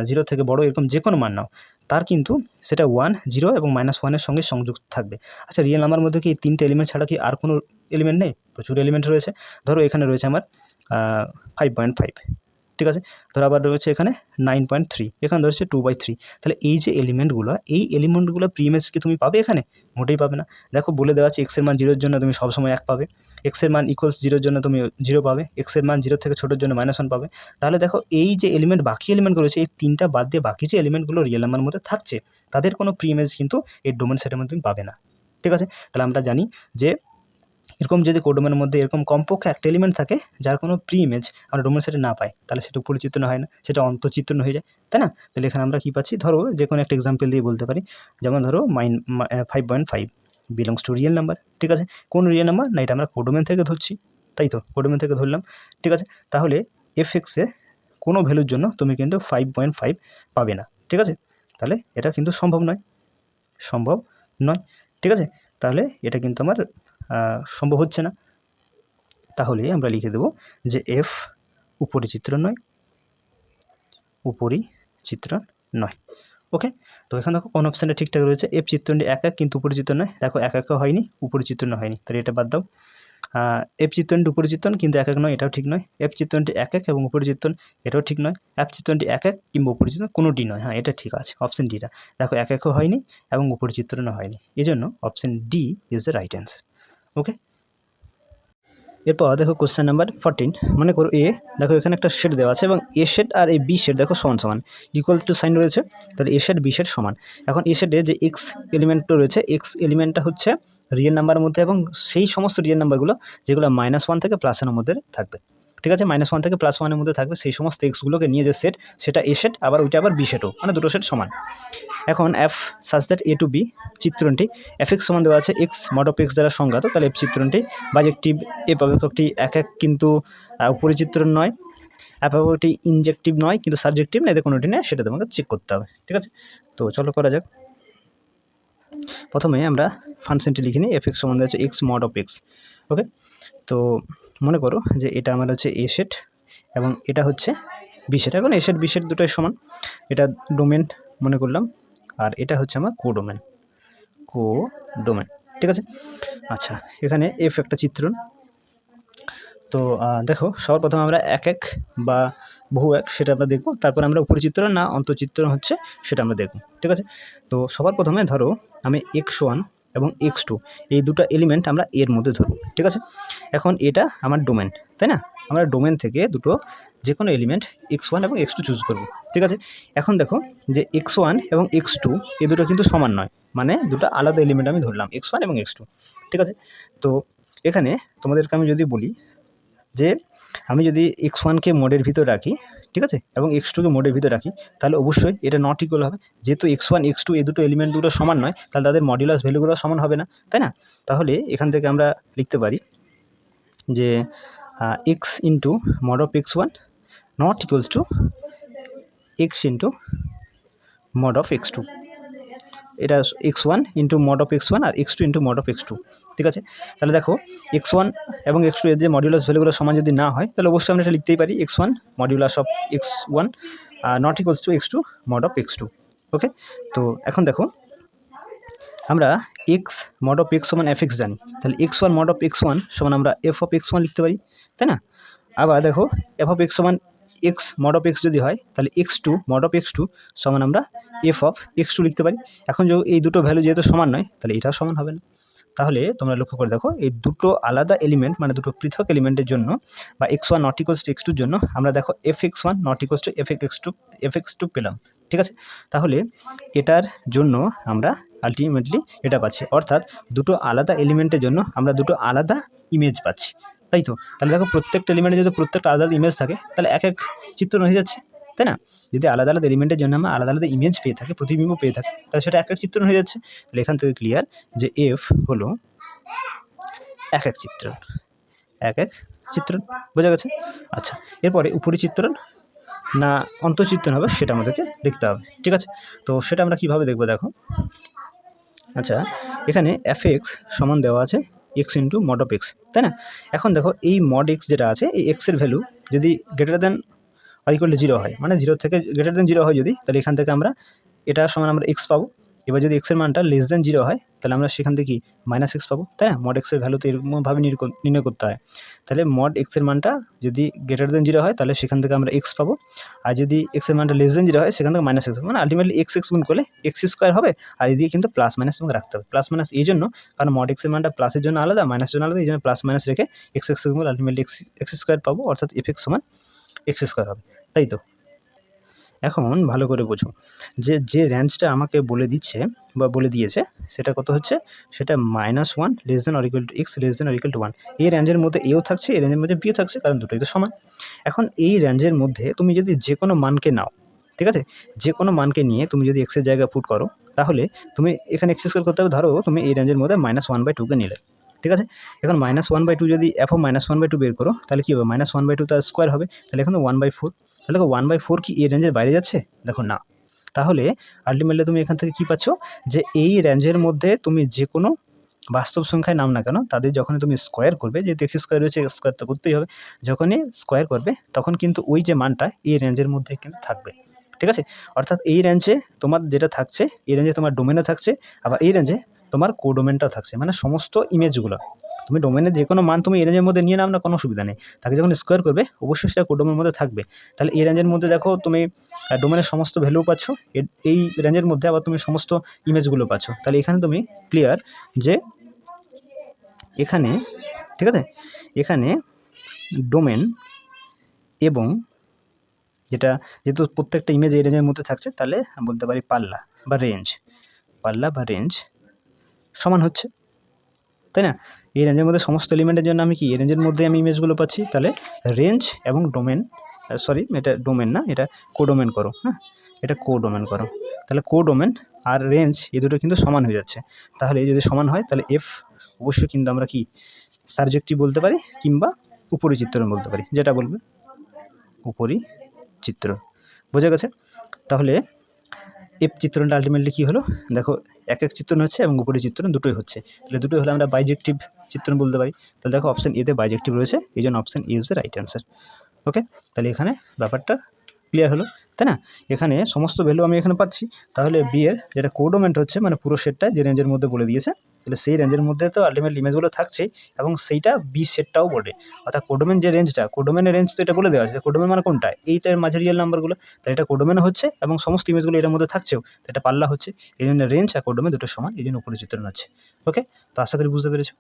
0 থেকে বড় এরকম যে কোনো মান নাও, তার কিন্তু সেটা 1, 0 এবং -1 এর সঙ্গে সংযুক্ত থাকবে। আচ্ছা, রিয়েল নাম্বার মধ্যে কি এই 3টে এলিমেন্ট ছাড়া কি আর কোনো এলিমেন্ট নেই? প্রচুর এলিমেন্ট রয়েছে। ধরো এখানে রয়েছে আমার 5.5, ঠিক আছে? ধরো আবার রয়েছে এখানে 9.3, এখানে রয়েছে 2/3। তাহলে এই যে এলিমেন্টগুলো প্রিইমেজ কি তুমি পাবে এখানে? মোটেই পাবে না। দেখো বলে দেওয়া আছে এক্সের মান 0 এর জন্য তুমি সবসময় 1 পাবে, এক্সের মান ইকুয়ালস 0 এর জন্য তুমি 0 পাবে, এক্সের মান 0 থেকে ছোটোর জন্য -1 পাবে। তাহলে দেখো এই যে বাকি এলিমেন্টগুলো রয়েছে, এই 3টা বাদ দিয়ে বাকি যে এলিমেন্টগুলো রিয়েল নাম্বারের মধ্যে থাকছে তাদের কোনো প্রিইমেজ কিন্তু এই ডোমেন সেটের মধ্যে তুমি পাবে না। ঠিক আছে, তাহলে আমরা জানি যে এরকম যদি কোডোমেনের মধ্যে এরকম কমপক্ষে একটা এলিমেন্ট থাকে যার কোনো প্রিইমেজ আমরা ডোমেন সেটে না পাই, তাহলে সেটা উপরি চিত্রণ হয় না, সেটা অন্তঃচিত্রণ হয়ে যায়, তাই না? তাহলে এখানে আমরা কী পাচ্ছি, ধরো যে কোনো একটা এক্সাম্পল দিয়ে বলতে পারি, যেমন ধরো 5.5 বিলংস টু রিয়েল নাম্বার। ঠিক আছে, কোন রিয়েল নাম্বার না, এটা আমরা কোডোমেন থেকে ধরছি, তাই তো? কোডোমেন থেকে ধরলাম। ঠিক আছে, তাহলে এফএক্সে কোনো ভ্যালুর জন্য তুমি কিন্তু 5.5 পাবে না। ঠিক আছে, তাহলে এটা কিন্তু সম্ভব নয়। ঠিক আছে, তাহলে এটা কিন্তু আমার সম্ভব হচ্ছে না। তাহলে আমরা লিখে দেব যে এফ উপরি চিত্রণ নয়। ওকে, তো এখানে দেখো কোন অপশানটা ঠিকঠাক রয়েছে, এফ চিত্রণটি এক কিন্তু উপরি চিত্রণ নয়। দেখো এক হয়নি, উপরি চিত্রণ হয়নি, তাহলে এটা বাদ দাও। এফ চিত্রণটি উপরি চিত্রণ কিন্তু এক নয়, এটাও ঠিক নয়। এফ চিত্রণটি এক এবং উপরি চিত্রণ, এটাও ঠিক নয়। এফ চিত্রণটি এক কিংবা উপরি চিত্রণ কোনোটি নয়। হ্যাঁ, এটা ঠিক আছে, অপশান ডিটা। দেখো এক হয়নি এবং উপরি চিত্রণও হয়নি, এই জন্য option D is the right answer. Okay, এরপর দেখো কোশ্চেন নাম্বার 14। মনে করো দেখো এখানে একটা শেড দেওয়া আছে এবং এ শেড আর এই বি শেড দেখো সমান ইকুয়াল টু সাইন রয়েছে, তাহলে এ শেড বি শেড সমান। এখন এ শেডে যে এক্স এলিমেন্টটা রয়েছে, এক্স এলিমেন্টটা হচ্ছে রিয়েল নাম্বারের মধ্যে এবং সেই সমস্ত রিয়েল নাম্বারগুলো যেগুলো -1 থেকে +1 মধ্যে থাকবে। ঠিক আছে, -1 থেকে +1 মধ্যে থাকবে সেই সমস্ত এক্সগুলোকে নিয়ে যে সেট, সেটা এ শেড, আবার ওইটা আবার বি শেডও, মানে দুটো সেট সমান। এখন F such that A to B চিত্রণটি এফ এক্স সমান দেওয়া আছে এক্স মড অফ এক্স দ্বারা সংজ্ঞাত, তাহলে এফ চিত্রণটি বাজেক্টিভ এফ অপেক্ষকটি এক কিন্তু উপরি চিত্রণ নয়, এফ অপেক্ষকটি ইনজেক্টিভ নয় কিন্তু সাবজেক্টিভ না, এদের কোনোটি নেই, সেটা তোমাকে চেক করতে হবে। ঠিক আছে, তো চলো করা যাক। প্রথমে আমরা ফাংশনটি লিখে নিই, এফ এক্স সমান দেওয়া আছে এক্স মড অফ এক্স। ওকে, তো মনে করো যে এটা আমার হচ্ছে এ সেট এবং এটা হচ্ছে বি সেট। এখন এ সেট বি সেট দুটোই সমান, এটা ডোমেন মনে করলাম, আর এটা হচ্ছে আমার কোডোমেন। ঠিক আছে, আচ্ছা এখানে এফ একটা চিত্রণ। তো দেখো সবার প্রথমে আমরা এক বা বহু এক সেটা আমরা দেখব, তারপর আমরা উপরি চিত্রণ না অন্তঃচিত্রণ হচ্ছে সেটা আমরা দেখব। ঠিক আছে, তো সবার প্রথমে ধরো আমি x1 এবং x2 এই দুটো এলিমেন্ট আমরা এর মধ্যে ধরব। ঠিক আছে, এখন এটা আমার ডোমেন, তাই না? আমরা ডোমেন থেকে দুটো যে কোনো এলিমেন্ট x1 এবং x2 চুজ করব। ঠিক আছে, এখন দেখো যে x1 এবং x2 এই দুটো কিন্তু সমান নয়, মানে দুটো আলাদা এলিমেন্ট আমি ধরলাম x1 এবং x2। ঠিক আছে, তো এখানে তোমাদেরকে আমি যদি বলি যে আমি যদি x1কে মোডের ভিতর রাখি, ঠিক আছে, এবং x2কে মোডের ভিতর রাখি, তাহলে অবশ্যই এটা নট ইকুয়াল হবে। যেহেতু x1 x2 এই দুটো এলিমেন্ট দুটো সমান নয়, তাহলে তাদের মডুলাস ভ্যালুগুলো সমান হবে না, তাই না? তাহলে এখান থেকে আমরা লিখতে পারি যে x into mod of x1 not equals to x into mod of x2। এটা x1 into mod of x1 আর x2 into mod of x2। ঠিক আছে, তাহলে দেখো x1 এবং x2 এর যে মডুলাস ভ্যালুগুলো সমান যদি না হয়, তাহলে অবশ্যই আমরা এটা লিখতেই পারি x1 modulus of x1 not equals two x2 mod of x2। ওকে, তো এখন দেখো আমরা x মড অফ x সমান fx জানি, তাহলে x1 মড অফ x1 সমান আমরা f অফ x1 লিখতে পারি, তাই না? আবার দেখো f অফ x সমান এক্স মড অফ এক্স যদি হয় তাহলে x2 মড অফ x2 সমান আমরা এফ অফ x2 লিখতে পারি। এখন এই দুটো ভ্যালু যেহেতু সমান নয় তাহলে এটাও সমান হবে না। তাহলে তোমরা লক্ষ্য করে দেখো এই দুটো আলাদা এলিমেন্ট মানে দুটো পৃথক এলিমেন্টের জন্য বা x1 not equals two x2 জন্য আমরা দেখো fx1 not equals two fx2 পেলাম। ঠিক আছে, তাহলে এটার জন্য আমরা আলটিমেটলি এটা পাচ্ছি, অর্থাৎ দুটো আলাদা এলিমেন্টের জন্য আমরা দুটো আলাদা ইমেজ পাচ্ছি, তাই তো? তাহলে দেখো প্রত্যেকটা এলিমেন্টে যদি প্রত্যেকটা আলাদা ইমেজ থাকে তাহলে এক এক চিত্র হয়ে যাচ্ছে, তাই না? যদি আলাদা আলাদা এলিমেন্টের জন্য আমরা আলাদা আলাদা ইমেজ পেয়ে থাকি, প্রতিবিম্ব পেয়ে থাকি, তাহলে সেটা এক এক চিত্রণ হয়ে যাচ্ছে। তাহলে এখান থেকে ক্লিয়ার যে এফ হলো এক এক চিত্রণ, এক এক চিত্রণ। বোঝা গেছে? আচ্ছা, এরপরে উপরি চিত্রণ না অন্তঃচিত্রণ হবে সেটা আমাদেরকে দেখতে হবে। ঠিক আছে, তো সেটা আমরা কীভাবে দেখবো দেখো। আচ্ছা, এখানে এফ এক্স সমান দেওয়া আছে x into mod of x, তাই না? এখন দেখো এই মড এক্স যেটা আছে, এই এক্সের ভ্যালু যদি গ্রেটার দেন আর ইকুয়াল টু 0 হয়, মানে 0 থেকে গ্রেটার দেন 0 হয় যদি, তাহলে এখান থেকে আমরা এটা সমান আমরা এক্স পাবো। এবার যদি এক্সের মানটা লেস দেন 0 হয় তাহলে আমরা সেখান থেকে কি মাইনাস এক্স পাবো, তাই না? মড এক্সের ভ্যালু তো এরকমভাবে নির্ণয় করতে হয়। তাহলে মড এক্সের মানটা যদি গ্রেটার দেন 0 হয় তাহলে সেখান থেকে আমরা এক্স পাবো, আর যদি এক্সের মানটা লেস দেন 0 হয় সেখান থেকে মাইনাস এক্স, মানে আলটিমেটলি এক্স গুণ করলে এক্স স্কোয়ার হবে, আর এদিকে কিন্তু প্লাস মাইনাস তোমাকে রাখতে হবে। প্লাস মাইনাস এই জন্য কারণ মড এক্সের মানটা প্লাসের জন্য আলাদা, মাইনাসের জন্য আলাদা, এই জন্য প্লাস মাইনাস রেখে এক্স গুণ আলটিমেটলি এক্স স্কোয়ার পাবো, অর্থাৎ এফ এক্স সমান এক্স স্কোয়ার হবে, তাই তো? এখন ভালো করে বোঝো যে রেঞ্জটা আমাকে বলে দিচ্ছে বা বলে দিয়েছে সেটা কত হচ্ছে, সেটা -1 less than or equal to x less than or equal to 1। এই রেঞ্জের মধ্যে এও থাকছে, এই রেঞ্জের মধ্যে বিও থাকছে, কারণ দুটোই তো সমান। এখন এই রেঞ্জের মধ্যে তুমি যদি যে কোনো মানকে নাও, ঠিক আছে, যে কোনো মানকে নিয়ে তুমি যদি এক্সের জায়গায় পুট করো তাহলে তুমি এখানে এক্স স্কোয়ার করতে হবে। ধরো তুমি এই রেঞ্জের মধ্যে -1/2কে নিলে, ঠিক আছে। এখন -1/2 যদি এফ অফ -1/2 বের করো তাহলে কী হবে, -1/2 তার স্কোয়ার হবে, তাহলে এখন 1/4। তাহলে দেখো 1/4 কি এই রেঞ্জের বাইরে যাচ্ছে? দেখো না। তাহলে আলটিমেটলি তুমি এখান থেকে কী পাচ্ছ, যে এই রেঞ্জের মধ্যে তুমি যে কোনো বাস্তব সংখ্যায় নাও না কেন তাদের যখনই তুমি স্কোয়ার করবে, যেহেতু এক্স স্কোয়ার রয়েছে স্কোয়ার তো করতেই হবে, যখনই স্কোয়ার করবে তখন কিন্তু ওই যে মানটা এই রেঞ্জের মধ্যে কিন্তু থাকবে, ঠিক আছে। অর্থাৎ এই রেঞ্জে তোমার যেটা থাকছে, এই রেঞ্জে তোমার ডোমেনও থাকছে, আবার এই রেঞ্জে তোমার কোডোমেনটাও থাকছে, মানে সমস্ত ইমেজগুলো তুমি ডোমেনের যে কোনো মান তুমি এই রেঞ্জের মধ্যে নিয়ে নাও না, কোনো অসুবিধা নেই। তাকে যখন স্কোয়ার করবে অবশ্যই সেটা কোডোমের মধ্যে থাকবে। তাহলে এই রেঞ্জের মধ্যে দেখো তুমি ডোমেনের সমস্ত ভ্যালু পাচ্ছ, এই রেঞ্জের মধ্যে আবার তুমি সমস্ত ইমেজগুলো পাচ্ছ। তাহলে এখানে তুমি ক্লিয়ার যে এখানে, ঠিক আছে, এখানে ডোমেন এবং যেটা যেহেতু প্রত্যেকটা ইমেজ এই রেঞ্জের মধ্যে থাকছে, তাহলে বলতে পারি পাল্লা বা রেঞ্জ সমান হচ্ছে, তাই না? এই রেঞ্জের মধ্যে সমস্ত এলিমেন্টের জন্য আমি কি এই রেঞ্জের মধ্যে আমি ইমেজগুলো পাচ্ছি, তাহলে রেঞ্জ এবং ডোমেন, সরি এটা ডোমেন না, এটা কোডোমেন করো, হ্যাঁ এটা কোডোমেন করো। তাহলে কোডোমেন আর রেঞ্জ এই দুটো কিন্তু সমান হয়ে যাচ্ছে। তাহলে যদি সমান হয় তাহলে এফ অবশ্যই কিন্তু আমরা কি সাবজেক্টিভ বলতে পারি কিংবা উপরি চিত্রণ বলতে পারি, যেটা বলবে উপরি চিত্র। বোঝা গেছে? তাহলে এফ চিত্রণটা আলটিমেটলি কী হলো দেখো, এক এক চিত্রণ হচ্ছে এবং উপরি চিত্রণ দুটোই হচ্ছে, তাহলে দুটোই হলে আমরা বাইজেক্টিভ চিত্রণ বলতে পারি। তাহলে দেখো অপশান এতে বাইজেক্টিভ রয়েছে, এই জন্য option A is the right answer. Okay, তাহলে এখানে ব্যাপারটা ক্লিয়ার হলো, তাই না? এখানে সমস্ত ভ্যালু আমি এখানে পাচ্ছি, তাহলে বি এর যেটা কোডোমেন্ট হচ্ছে মানে পুরো সেটটা যে রেঞ্জের মধ্যে বলে দিয়েছে, তাহলে সেই রেঞ্জের মধ্যে তো আলটিমেটলি ইমেজগুলো থাকছে এবং সেইটা বি সেটটাও বলে, অর্থাৎ কোডোমেন যে রেঞ্জটা, কোডোমেনের রেঞ্জ তো এটা বলে দেওয়া আছে, কোডোমেন মানে কোনটা, এইটার মাঝে রিয়েল নাম্বারগুলো, তাহলে এটা কোডোমেনও হচ্ছে এবং সমস্ত ইমেজগুলো এটার মধ্যে থাকছেও, তো এটা পাল্লা হচ্ছে, এই জন্য রেঞ্জ আর কোডোমেন দুটো সমান, এই জন্য উপরি চিত্রণ হচ্ছে। ওকে, তো আশা করি বুঝতে পেরেছো।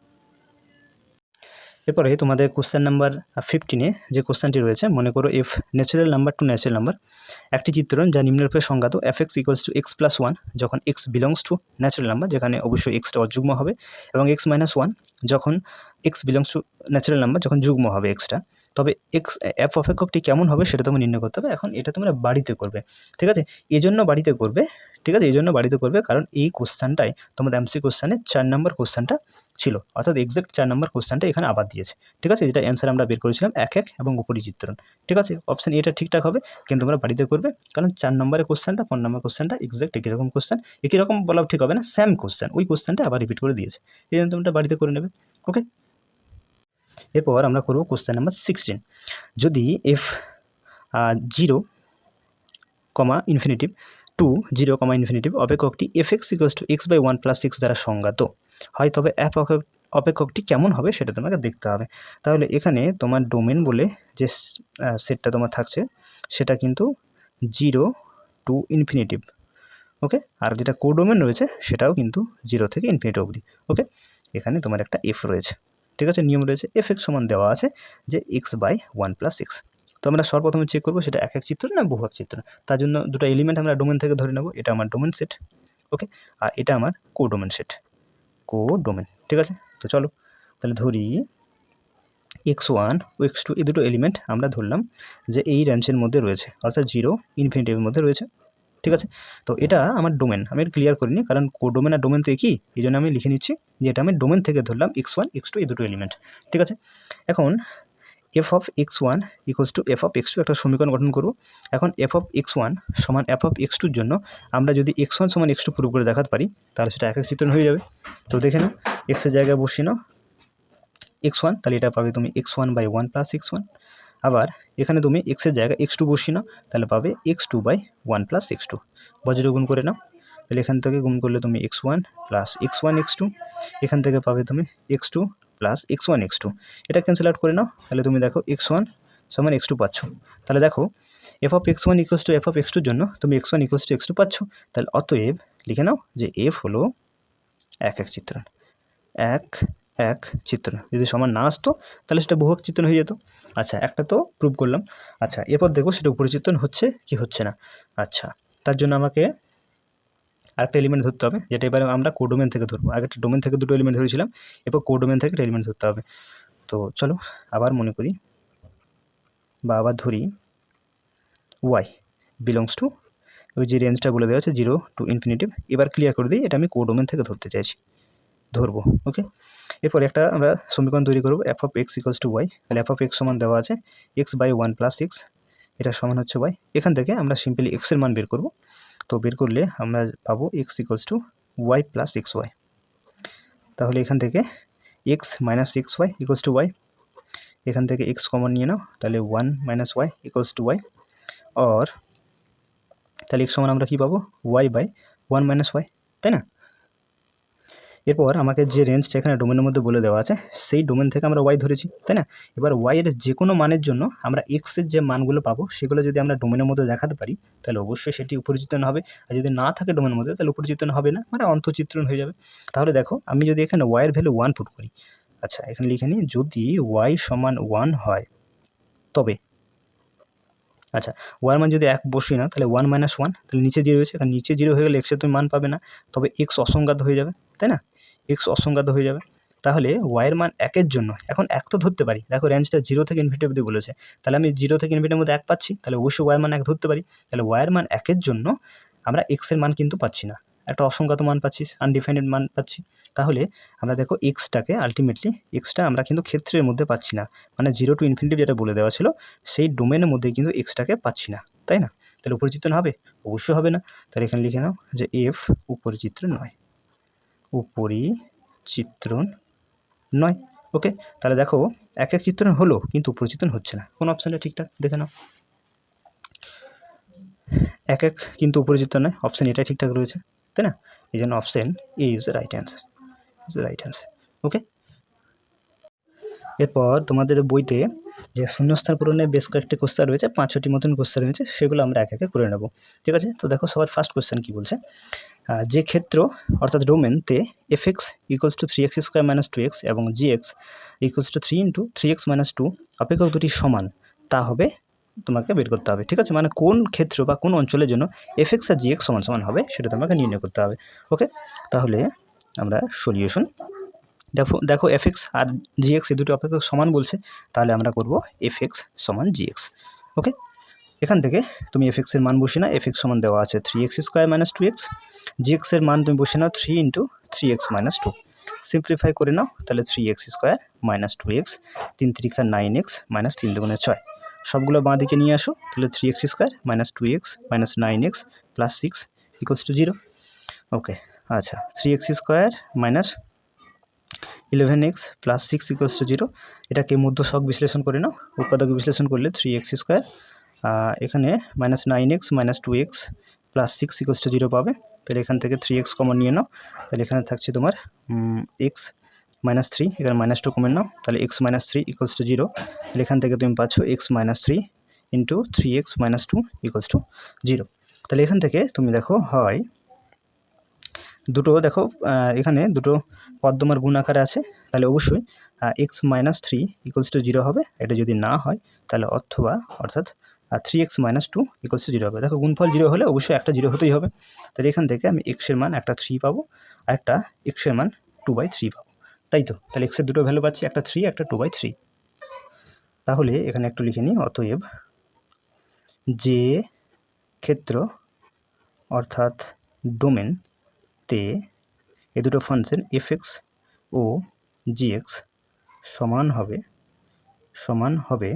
এরপরে তোমাদের কোশ্চেন নাম্বার 15-এ যে কোশ্চেনটি রয়েছে, মনে করো F natural number to natural number একটি চিত্রণ যা নিম্নরূপে সংজ্ঞাত F X equals to X plus 1 যখন X belongs to natural number, যেখানে অবশ্যই এক্সটা অযুগ্ম হবে, এবং এক্স মাইনাস 1 যখন X belongs to natural number, যখন যুগ্ম হবে এক্সটা। তবে এক্স এফ অপেক্ষকটি কেমন হবে সেটা তোমার নির্ণয় করতে হবে। এখন এটা তোমরা বাড়িতে করবে, ঠিক আছে, এই জন্য বাড়িতে করবে, ঠিক আছে, এই জন্য বাড়িতে করবে কারণ এই কোশ্চেনটাই তোমাদের এমসি কোশ্চেনে 4 নম্বর কোশ্চেনটা ছিল, অর্থাৎ এক্সাক্ট 4 নম্বর কোশ্চেনটা এখানে আবার দিয়েছে, ঠিক আছে, যেটা অ্যান্সার আমরা বের করেছিলাম এক এবং উপরি চিত্রণ, ঠিক আছে। অপশান এটা ঠিকঠাক হবে, কিন্তু তোমরা বাড়িতে করবে কারণ 4 নম্বরের কোশ্চেনটা 5 নম্বর কোশ্চেনটা এক্সাক্ট একই রকম কোশ্চেন, একই রকম বলা ঠিক হবে না, সেম কোশ্চেন, ওই কোশ্চেনটা আবার রিপিট করে দিয়েছে, এই জন্য তোমরা বাড়িতে করে নেবে। ওকে, এরপর আমরা করবো কোশ্চেন নাম্বার 16। যদি এফ 0, ইনফিনিটিভ টু 0, ইনফিনিটিভ অপেক্ষকটি F X equals to X by 1 plus 6 দ্বারা সংজ্ঞাত হয়, তবে অপেক্ষকটি কেমন হবে সেটা তোমাকে দেখতে হবে। তাহলে এখানে তোমার ডোমেন বলে যে সেটটা তোমার থাকছে সেটা কিন্তু 0 to ইনফিনিটিভ, ওকে। আর যেটা কোডোমেন রয়েছে সেটাও কিন্তু 0 থেকে ইনফিনিটি অবধি, ওকে। এখানে তোমার একটা এফ রয়েছে, ঠিক আছে, নিয়ম রয়েছে। এফ এক্স সমান দেওয়া আছে যে এক্স বাই 1+x। তো আমরা সর্বপ্রথমে চেক করবো সেটা এক চিত্র না বহুক চিত্র। তার জন্য দুটো এলিমেন্ট আমরা ডোমেন থেকে ধরে নেব। এটা আমার ডোমেন সেট, ওকে, আর এটা আমার কোডোমেন সেট, কোডোমেন, ঠিক আছে। তো চলো তাহলে ধরি x1 ও x2 এই দুটো এলিমেন্ট আমরা ধরলাম যে এই রেঞ্জের মধ্যে রয়েছে, অর্থাৎ 0 ইনফিনিটিভের মধ্যে রয়েছে, ঠিক আছে। তো এটা আমার ডোমেন, আমি ক্লিয়ার করিনি কারণ কোডোমেন আর ডোমেন তো একই, এই জন্য আমি লিখে নিচ্ছি যে এটা আমি ডোমেন থেকে ধরলাম x1 x2 এই দুটো এলিমেন্ট, ঠিক আছে। এখন F of x1 equals to F of x2 একটা সমীকরণ গঠন করব। এখন এফ অফ x1 সমান এফ অফ x2-র জন্য আমরা যদি x1 সমান x2 প্রুভ করে দেখাতে পারি তাহলে সেটা এক চিত্রণ হয়ে যাবে। তো দেখে নাও, এক্সের জায়গায় বসিয়ে নাও x1, তাহলে এটা পাবে তুমি x1 বাই 1+x1। আবার এখানে তুমি এক্সের জায়গায় x2 বসিয়ে নাও, তাহলে পাবে x2 বাই 1+x2। বজ্র গুণ করে নাও, তাহলে এখান থেকে গুণ করলে তুমি x1 প্লাস x1 x2, এখান থেকে পাবে তুমি x2 প্লাস x1 x2। এটা ক্যান্সেল আউট করে নাও, তাহলে তুমি দেখো x1 সমান x2 পাচ্ছ। তাহলে দেখো F of x1 equals to F of x2-র জন্য তুমি x1 ইকুয়ালস টু x2 পাচ্ছ। তাহলে অতএব লিখে নাও যে এফ হলো এক চিত্রণ, এক চিত্রণ। যদি সমান না আসতো তাহলে সেটা বহুক চিত্রণ হয়ে যেত। আচ্ছা, একটা তো প্রুভ করলাম। আচ্ছা, এরপর দেখো সেটা উপরি চিত্রণ হচ্ছে কি হচ্ছে না। আচ্ছা, তার জন্য আমাকে আরেকটা এলিমেন্ট ধরতে হবে, যেটা এবারে আমরা কোডোমেন থেকে ধরবো। আগে একটা ডোমেন থেকে দুটো এলিমেন্ট ধরেছিলাম, এরপর কোডোমেন থেকে একটা এলিমেন্ট ধরতে হবে। তো চলো আবার মনে করি বা আবার ধরি ওয়াই বিলংস টু, ওই যে রেঞ্জটা বলে দেওয়া আছে 0 to ইনফিনিটিভ। এবার ক্লিয়ার করে দিই, এটা আমি কোডোমেন থেকে ধরতে চাইছি, ধরবো, ওকে। এরপর একটা আমরা সমীকরণ তৈরি করবো f of x equals to y. তাহলে এফ অফ এক্স সমান দেওয়া আছে এক্স বাই 1+x, এটা সমান হচ্ছে ওয়াই। এখান থেকে আমরা সিম্পলি এক্সের মান বের করব। তো বের করলে আমরা পাবো X equals to Y plus X Y. তাহলে এখান থেকে X minus X Y equals to Y, এখান থেকে এক্স কমন নিয়ে নাও, তাহলে 1 minus Y equals to Y. আর তাহলে এক্স সমান আমরা কী পাবো, ওয়াই বাই 1 মাইনাস ওয়াই, তাই না। এরপর আমাকে যে রেঞ্জটা এখানে ডোমেনের মধ্যে বলে দেওয়া আছে সেই ডোমেন থেকে আমরা ওয়াই ধরেছি, তাই না। এবার ওয়াইয়ের যে কোনো মানের জন্য আমরা এক্সের যে মানগুলো পাবো সেগুলো যদি আমরা ডোমেনের মধ্যে দেখাতে পারি তাহলে অবশ্যই সেটি উপরিচিত্রণ হবে। আর যদি না থাকে ডোমেনের মধ্যে তাহলে উপরিচিত্রণ হবে না, মানে অন্তঃচিত্রণ হয়ে যাবে। তাহলে দেখো আমি যদি এখানে ওয়াইয়ের ভ্যালু 1 পুট করি, আচ্ছা এখানে লিখে নিই যদি ওয়াই সমান 1 হয় তবে, আচ্ছা ওয়ার মান যদি 1 বসি না তাহলে 1 মাইনাস 1, তাহলে নিচে 0 হয়েছে, কারণ নিচে 0 হয়ে গেলে এক্সের তুমি মান পাবে না, তবে এক্স অসংজ্ঞাত হয়ে যাবে, তাই না, এক্স অসংজ্ঞাত হয়ে যাবে। তাহলে ওয়াইয়ের মান 1-এর জন্য এখন 1 তো ধরতে পারি, দেখো রেঞ্জটা 0 থেকে ইনফিনিটি অবধি বলেছে, তাহলে আমি 0 থেকে ইনফিনিটির মধ্যে 1 পাচ্ছি, তাহলে অবশ্যই ওয়াইয়ের মান 1 ধরতে পারি। তাহলে ওয়াইয়ের মান 1-এর জন্য আমরা এক্সের মান কিন্তু পাচ্ছি না, একটা অসংজ্ঞাত মান পাচ্ছি, আনডিফাইন্ড মান পাচ্ছি। তাহলে আমরা দেখো এক্সটাকে আলটিমেটলি এক্সটা আমরা কিন্তু ক্ষেত্রের মধ্যে পাচ্ছি না, মানে 0 to ইনফিনিটি যেটা বলে দেওয়া ছিল সেই ডোমেনের মধ্যে কিন্তু এক্সটাকে পাচ্ছি না, তাই না। তাহলে উপরিচিত্রণ হবে, অবশ্যই হবে না। তাহলে এখানে লিখে নাও যে এফ উপরিচিত্রণ নয়, উপরিচিত্রণ নয়, ওকে। তাহলে দেখো এক চিত্রণ হলো কিন্তু উপরিচিত্রণ হচ্ছে না, কোন অপশানটা ঠিকঠাক দেখে নাও। এক কিন্তু উপরিচিত্রণ নয়, অপশান এটাই ঠিকঠাক রয়েছে, তাই না। এই জন্য option A is the right answer, okay. এরপর তোমাদের বইতে যে শূন্যস্থান পূরণের বেশ কয়েকটি কোশ্চেন রয়েছে, 5-6টি মতন কোশ্চেন রয়েছে, সেগুলো আমরা এক একে করে নেব, ঠিক আছে। তো দেখো সবার ফার্স্ট কোশ্চেন কী বলছে, যে ক্ষেত্র অর্থাৎ ডোমেনতে F X equals to 3x square minus 2x এবং G X equals to 3 × 3x minus 2 অপেক্ষক দুটি সমান, তা হবে তোমাকে বের করতে হবে, ঠিক আছে। মানে কোন ক্ষেত্র বা কোন অঞ্চলের জন্য এফ এক্স আর জি এক্স সমান সমান হবে সেটা তোমাকে নির্ণয় করতে হবে, ওকে। তাহলে আমরা সলিউশন দেখো এফ এক্স আর জি এক্স এই দুটো অপেক্ষক সমান বলছে, তাহলে আমরা করব এফ এক্স সমান জি এক্স, ওকে। এখান থেকে তুমি এফ এক্সের মান বসে না, এফ এক্স সমান দেওয়া আছে 3x স্কোয়ার মাইনাস 2x, জি এক্সের মান তুমি বসে নাও 3 × 3x মাইনাস 2, সিম্পলিফাই করে নাও, তাহলে 3x square minus 2x, 3 × 3 = 9x minus 3 × 2 = 6, সবগুলো বাঁ দিকে নিয়ে আসো, তাহলে 3x square minus 2x minus 9x plus 6 equals to 0, ওকে। আচ্ছা 3x square minus 11x plus 6 equals to 0, এটাকে মধ্যসহগ বিশ্লেষণ করে নাও, উৎপাদক বিশ্লেষণ করলে 3x স্কোয়ার এখানে minus 9x minus 2x plus 6 equals to 0 পাবে। তাহলে এখান থেকে 3x কমন নিয়ে নাও, তাহলে এখানে থাকছে তোমার x, -3, এখানে -2 কমন নাও, তাহলে x - 3 = 0। তাহলে এখান থেকে তুমি পাচ্ছ x - 3 × 3x - 2 = 0। তাহলে এখান থেকে তুমি দেখো হয় দুটো, দেখো এখানে দুটো পদ তোমার গুণ আকারে আছে, তাহলে অবশ্যই x - 3 = 0 হবে। এটা যদি না হয় তাহলে অর্থাৎ 3x - 2 = 0 হবে। দেখো গুণফল 0 হলে অবশ্যই একটা 0 হতেই হবে। তাহলে এখান থেকে আমি x এর মান একটা 3 পাবো, আর একটা x এর মান 2/3 পাবো, তাই তো? তাহলে x এর দুটো ভ্যালু পাচ্ছি, একটা 3, একটা 2/3। তাহলে এখানে একটু লিখে নিই, অতএব যে ক্ষেত্র অর্থাৎ ডোমেনতে এই দুটো ফাংশন f(x) ও g(x) সমান হবে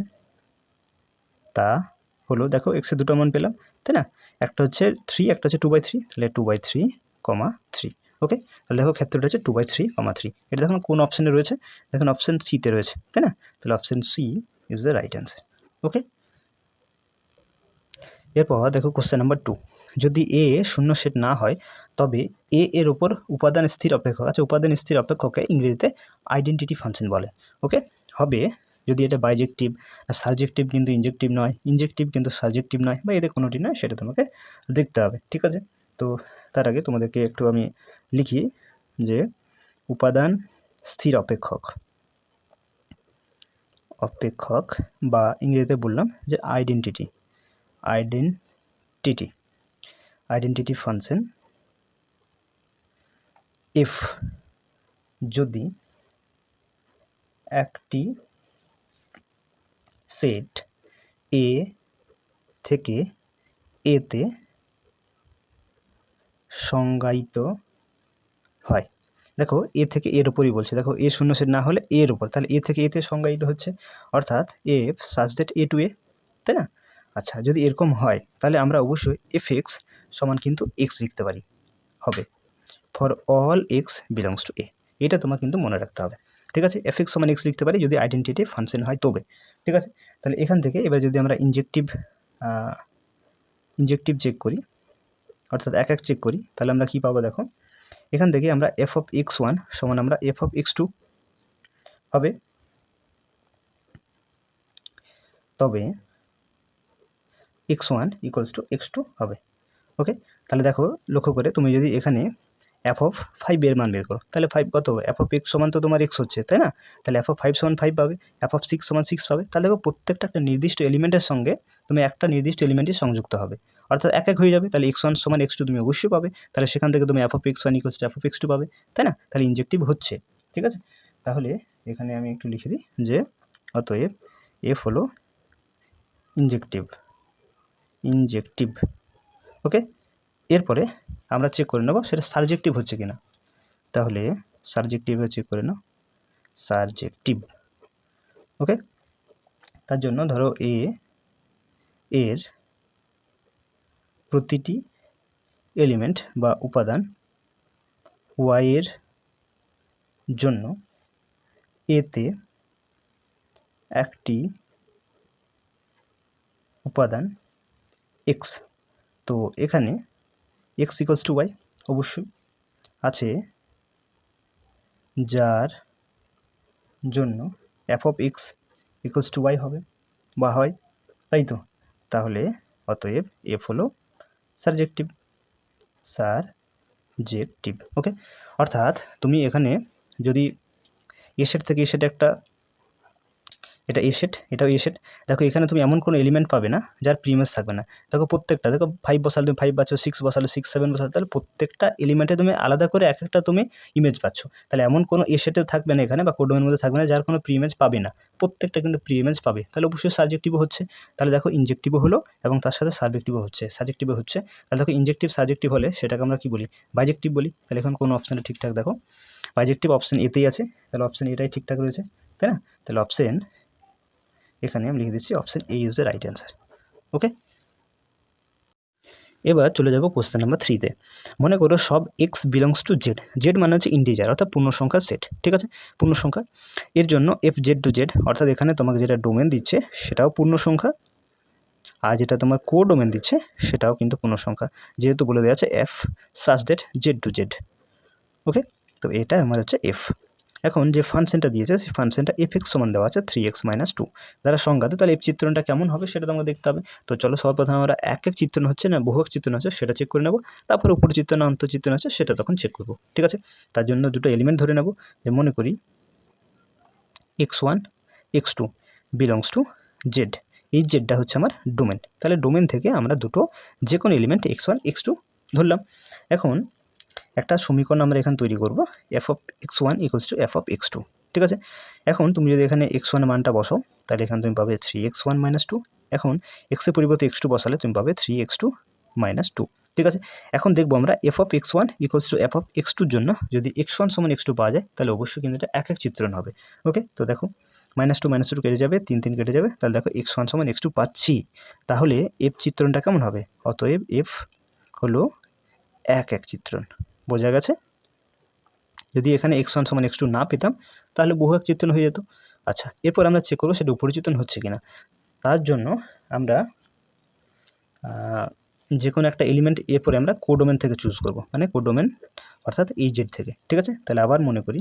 তা হলো, দেখো x এর দুটো মান পেলাম, তাই না? একটা হচ্ছে 3, একটা হচ্ছে 2/3, তাহলে 2/3, 3। ওকে, তাহলে দেখো ক্ষেত্রটা হচ্ছে 2/3, 3। এটা দেখুন কোন অপশানে রয়েছে, দেখুন অপশান সিতে রয়েছে, তাই না? তাহলে option C is the right answer. Okay, এরপর দেখো কোশ্চেন নাম্বার 2, যদি এ শূন্য সেট না হয় তবে এ এর ওপর উপাদান স্থির অপেক্ষক, আচ্ছা উপাদান স্থির অপেক্ষককে ইংরেজিতে আইডেন্টিটি ফাংশন বলে। ওকে, হবে যদি এটা বাইজেক্টিভ, সাবজেক্টিভ কিন্তু ইনজেক্টিভ নয়, ইনজেক্টিভ কিন্তু সাবজেক্টিভ নয়, বা এদের কোনোটি নয়, সেটা তোমাকে দেখতে হবে। ঠিক আছে, তো তার আগে তোমাদেরকে একটু আমি লিখি যে উপাদান স্থির অপেক্ষক বা ইংরেজিতে বললাম যে আইডেন্টিটি ফাংশন এফ যদি একটি সেট এ থেকে এতে সংজ্ঞায়িত হয়। দেখো এ থেকে এর উপরই বলছে, দেখো এ শূন্য সেট না হলে এর উপর, তাহলে এ থেকে এতে সংজ্ঞায়িত হচ্ছে, অর্থাৎ F such that A to A, তাই না? আচ্ছা, যদি এরকম হয় তাহলে আমরা অবশ্যই f(x) সমান কিন্তু x লিখতে পারি, হবে for all x belongs to A. এটা তোমার কিন্তু মনে রাখতে হবে। ঠিক আছে, f(x) সমান x লিখতে পারি যদি আইডেন্টিটি ফাংশন হয় তবে। ঠিক আছে, তাহলে এখান থেকে এবার যদি আমরা ইনজেক্টিভ চেক করি, অর্থাৎ এক চেক করি, তাহলে আমরা কি পাবো? দেখো এখান থেকে আমরা f(x1) সমান আমরা f(x2) হবে, তবে x1 = x2 হবে। ওকে, তাহলে দেখো লক্ষ্য করে তুমি যদি এখানে f(5) এর মান বের করো, তাহলে 5 কত হবে? f(x) সমান তো তোমার x হচ্ছে, তাই না? তাহলে f(5) সমান 5 পাবে, f(6) সমান 6 পাবে। তাহলে দেখো প্রত্যেকটা একটা নির্দিষ্ট এলিমেন্টের সঙ্গে তুমি একটা নির্দিষ্ট এলিমেন্টই সংযুক্ত হবে, অর্থাৎ এক হয়ে যাবে। তাহলে x1 সমান x2 তুমি অবশ্যই পাবে, তাহলে সেখান থেকে তুমি f(x1) = f(x2) পাবে, তাই না? তাহলে ইনজেক্টিভ হচ্ছে। ঠিক আছে, তাহলে এখানে আমি একটু লিখে দিই যে অতএব f হলো ইনজেক্টিভ। ওকে, এরপরে আমরা চেক করে নেব সেটা সাবজেক্টিভ হচ্ছে কিনা, তাহলে সাবজেক্টিভে চেক করে নাও, সাবজেক্টিভ। ওকে, তার জন্য ধরো এর প্রতিটি এলিমেন্ট বা উপাদান y এর জন্য এতে একটি উপাদান x, তো এখানে x = y অবশ্যই আছে, যার জন্য f(x) = y হবে বা হয়, তাই তো? তাহলে অতএব f হলো সাবজেক্টিভ। ওকে, অর্থাৎ তুমি এখানে যদি এ সেট থেকে এ সেট এটা এ সেট, এটাও এ সেট, দেখো এখানে তুমি এমন কোনো এলিমেন্ট পাবে না যার প্রিমেজ থাকবে না। দেখো প্রত্যেকটা, দেখো 5 বসালে তুমি 5 পাচ্ছ, 6 বসালে 6, 7 বসালে, তাহলে প্রত্যেকটা এলিমেন্টে তুমি আলাদা করে এক একটা তুমি ইমেজ পাচ্ছ। তাহলে এমন কোনো এ সেটে থাকবে না এখানে, বা কোডোমের মধ্যে থাকবে না যার কোনো প্রিমেজ পাবে না, প্রত্যেকটা কিন্তু প্রিমেজ পাবে। তাহলে অবশ্যই সাবজেক্টিভও হচ্ছে। তাহলে দেখো ইনজেক্টিভও হলো এবং তার সাথে সাবজেক্টিভও হচ্ছে। তাহলে দেখো ইনজেক্টিভ সাবজেক্টিভ হলে সেটাকে আমরা কি বলি? বাইজেক্টিভ বলি। তাহলে এখন কোন অপশানটা ঠিকঠাক? দেখো বাইজেক্টিভ অপশান এতেই আছে, তাহলে অপশান এটাই ঠিকঠাক রয়েছে, তাই না? তাহলে অপশান এখানে আমি লিখে দিচ্ছি option A is the right answer. Okay, এবার চলে যাব কোশ্চেন নাম্বার 3-তে। মনে করো সব x belongs to Z, Z মানে হচ্ছে ইন্টিজার অর্থাৎ পূর্ণ সংখ্যার সেট। ঠিক আছে, পূর্ণ সংখ্যা, এর জন্য f(z) to z, অর্থাৎ এখানে তোমাকে যেটা ডোমেন দিচ্ছে সেটাও পূর্ণ সংখ্যা, আর যেটা তোমার কোডোমেন দিচ্ছে সেটাও কিন্তু পূর্ণ সংখ্যা, যেহেতু বলে দেওয়া আছে f such that z to z। ওকে, তো এটা আমার হচ্ছে f। এখন যে ফাংশনটা দিয়েছে সেই ফাংশনটা f(x) সমান দেওয়া আছে 3x - 2 দ্বারা সংজ্ঞাত। তাহলে এফ চিত্রণটা কেমন হবে সেটা তো আমাকে দেখতে হবে। তো চলো সর্বপ্রথম আমরা একক চিত্রণ হচ্ছে না বহুক চিত্রণ হচ্ছে সেটা চেক করে নেব, তারপর উপর চিত্রণ না অন্তঃচিত্রণ আছে সেটা তখন চেক করব, ঠিক আছে। তার জন্য দুটো এলিমেন্ট ধরে নেব, যে মনে করি x1 x2 belongs to z। এই জেডটা হচ্ছে আমার ডোমেন। তাহলে ডোমেন থেকে আমরা দুটো যে কোনো এলিমেন্ট x1 x2 ধরলাম। এখন একটা সমীকরণ আমরা এখানে তৈরি করব, f(x1) = f(x2), ঠিক আছে। এখন তুমি যদি এখানে x1 মানটা বসাও তাহলে এখানে তুমি পাবে 3x1 - 2। এখন x এর পরিবর্তে x2 বসালে তুমি পাবে 3x2 - 2, ঠিক আছে। এখন দেখবো আমরা f(x1) = f(x2)-র জন্য যদি x1 = x2 পাওয়া যায় তাহলে অবশ্যই কিন্তু এটা একক চিত্রণ হবে। ওকে, তো দেখো -2 কেটে যাবে, 3 কেটে যাবে, তাহলে দেখো x1 = x2 পাচ্ছি। তাহলে এফ চিত্রণটা কেমন হবে? অতএব এফ হলো এক চিত্রণ। বোঝা গেছে? যদি এখানে x1 = x2 না পেতাম তাহলে বহু এক চিত্রণ হয়ে যেত। আচ্ছা, এরপর আমরা চেক করবো সেটা উপরিচিত্রণ হচ্ছে কিনা। তার জন্য আমরা যে কোনো একটা এলিমেন্ট এরপরে আমরা কোডোমেন থেকে চুজ করব, মানে কোডোমেন অর্থাৎ এই জেড থেকে, ঠিক আছে। তাহলে আবার মনে করি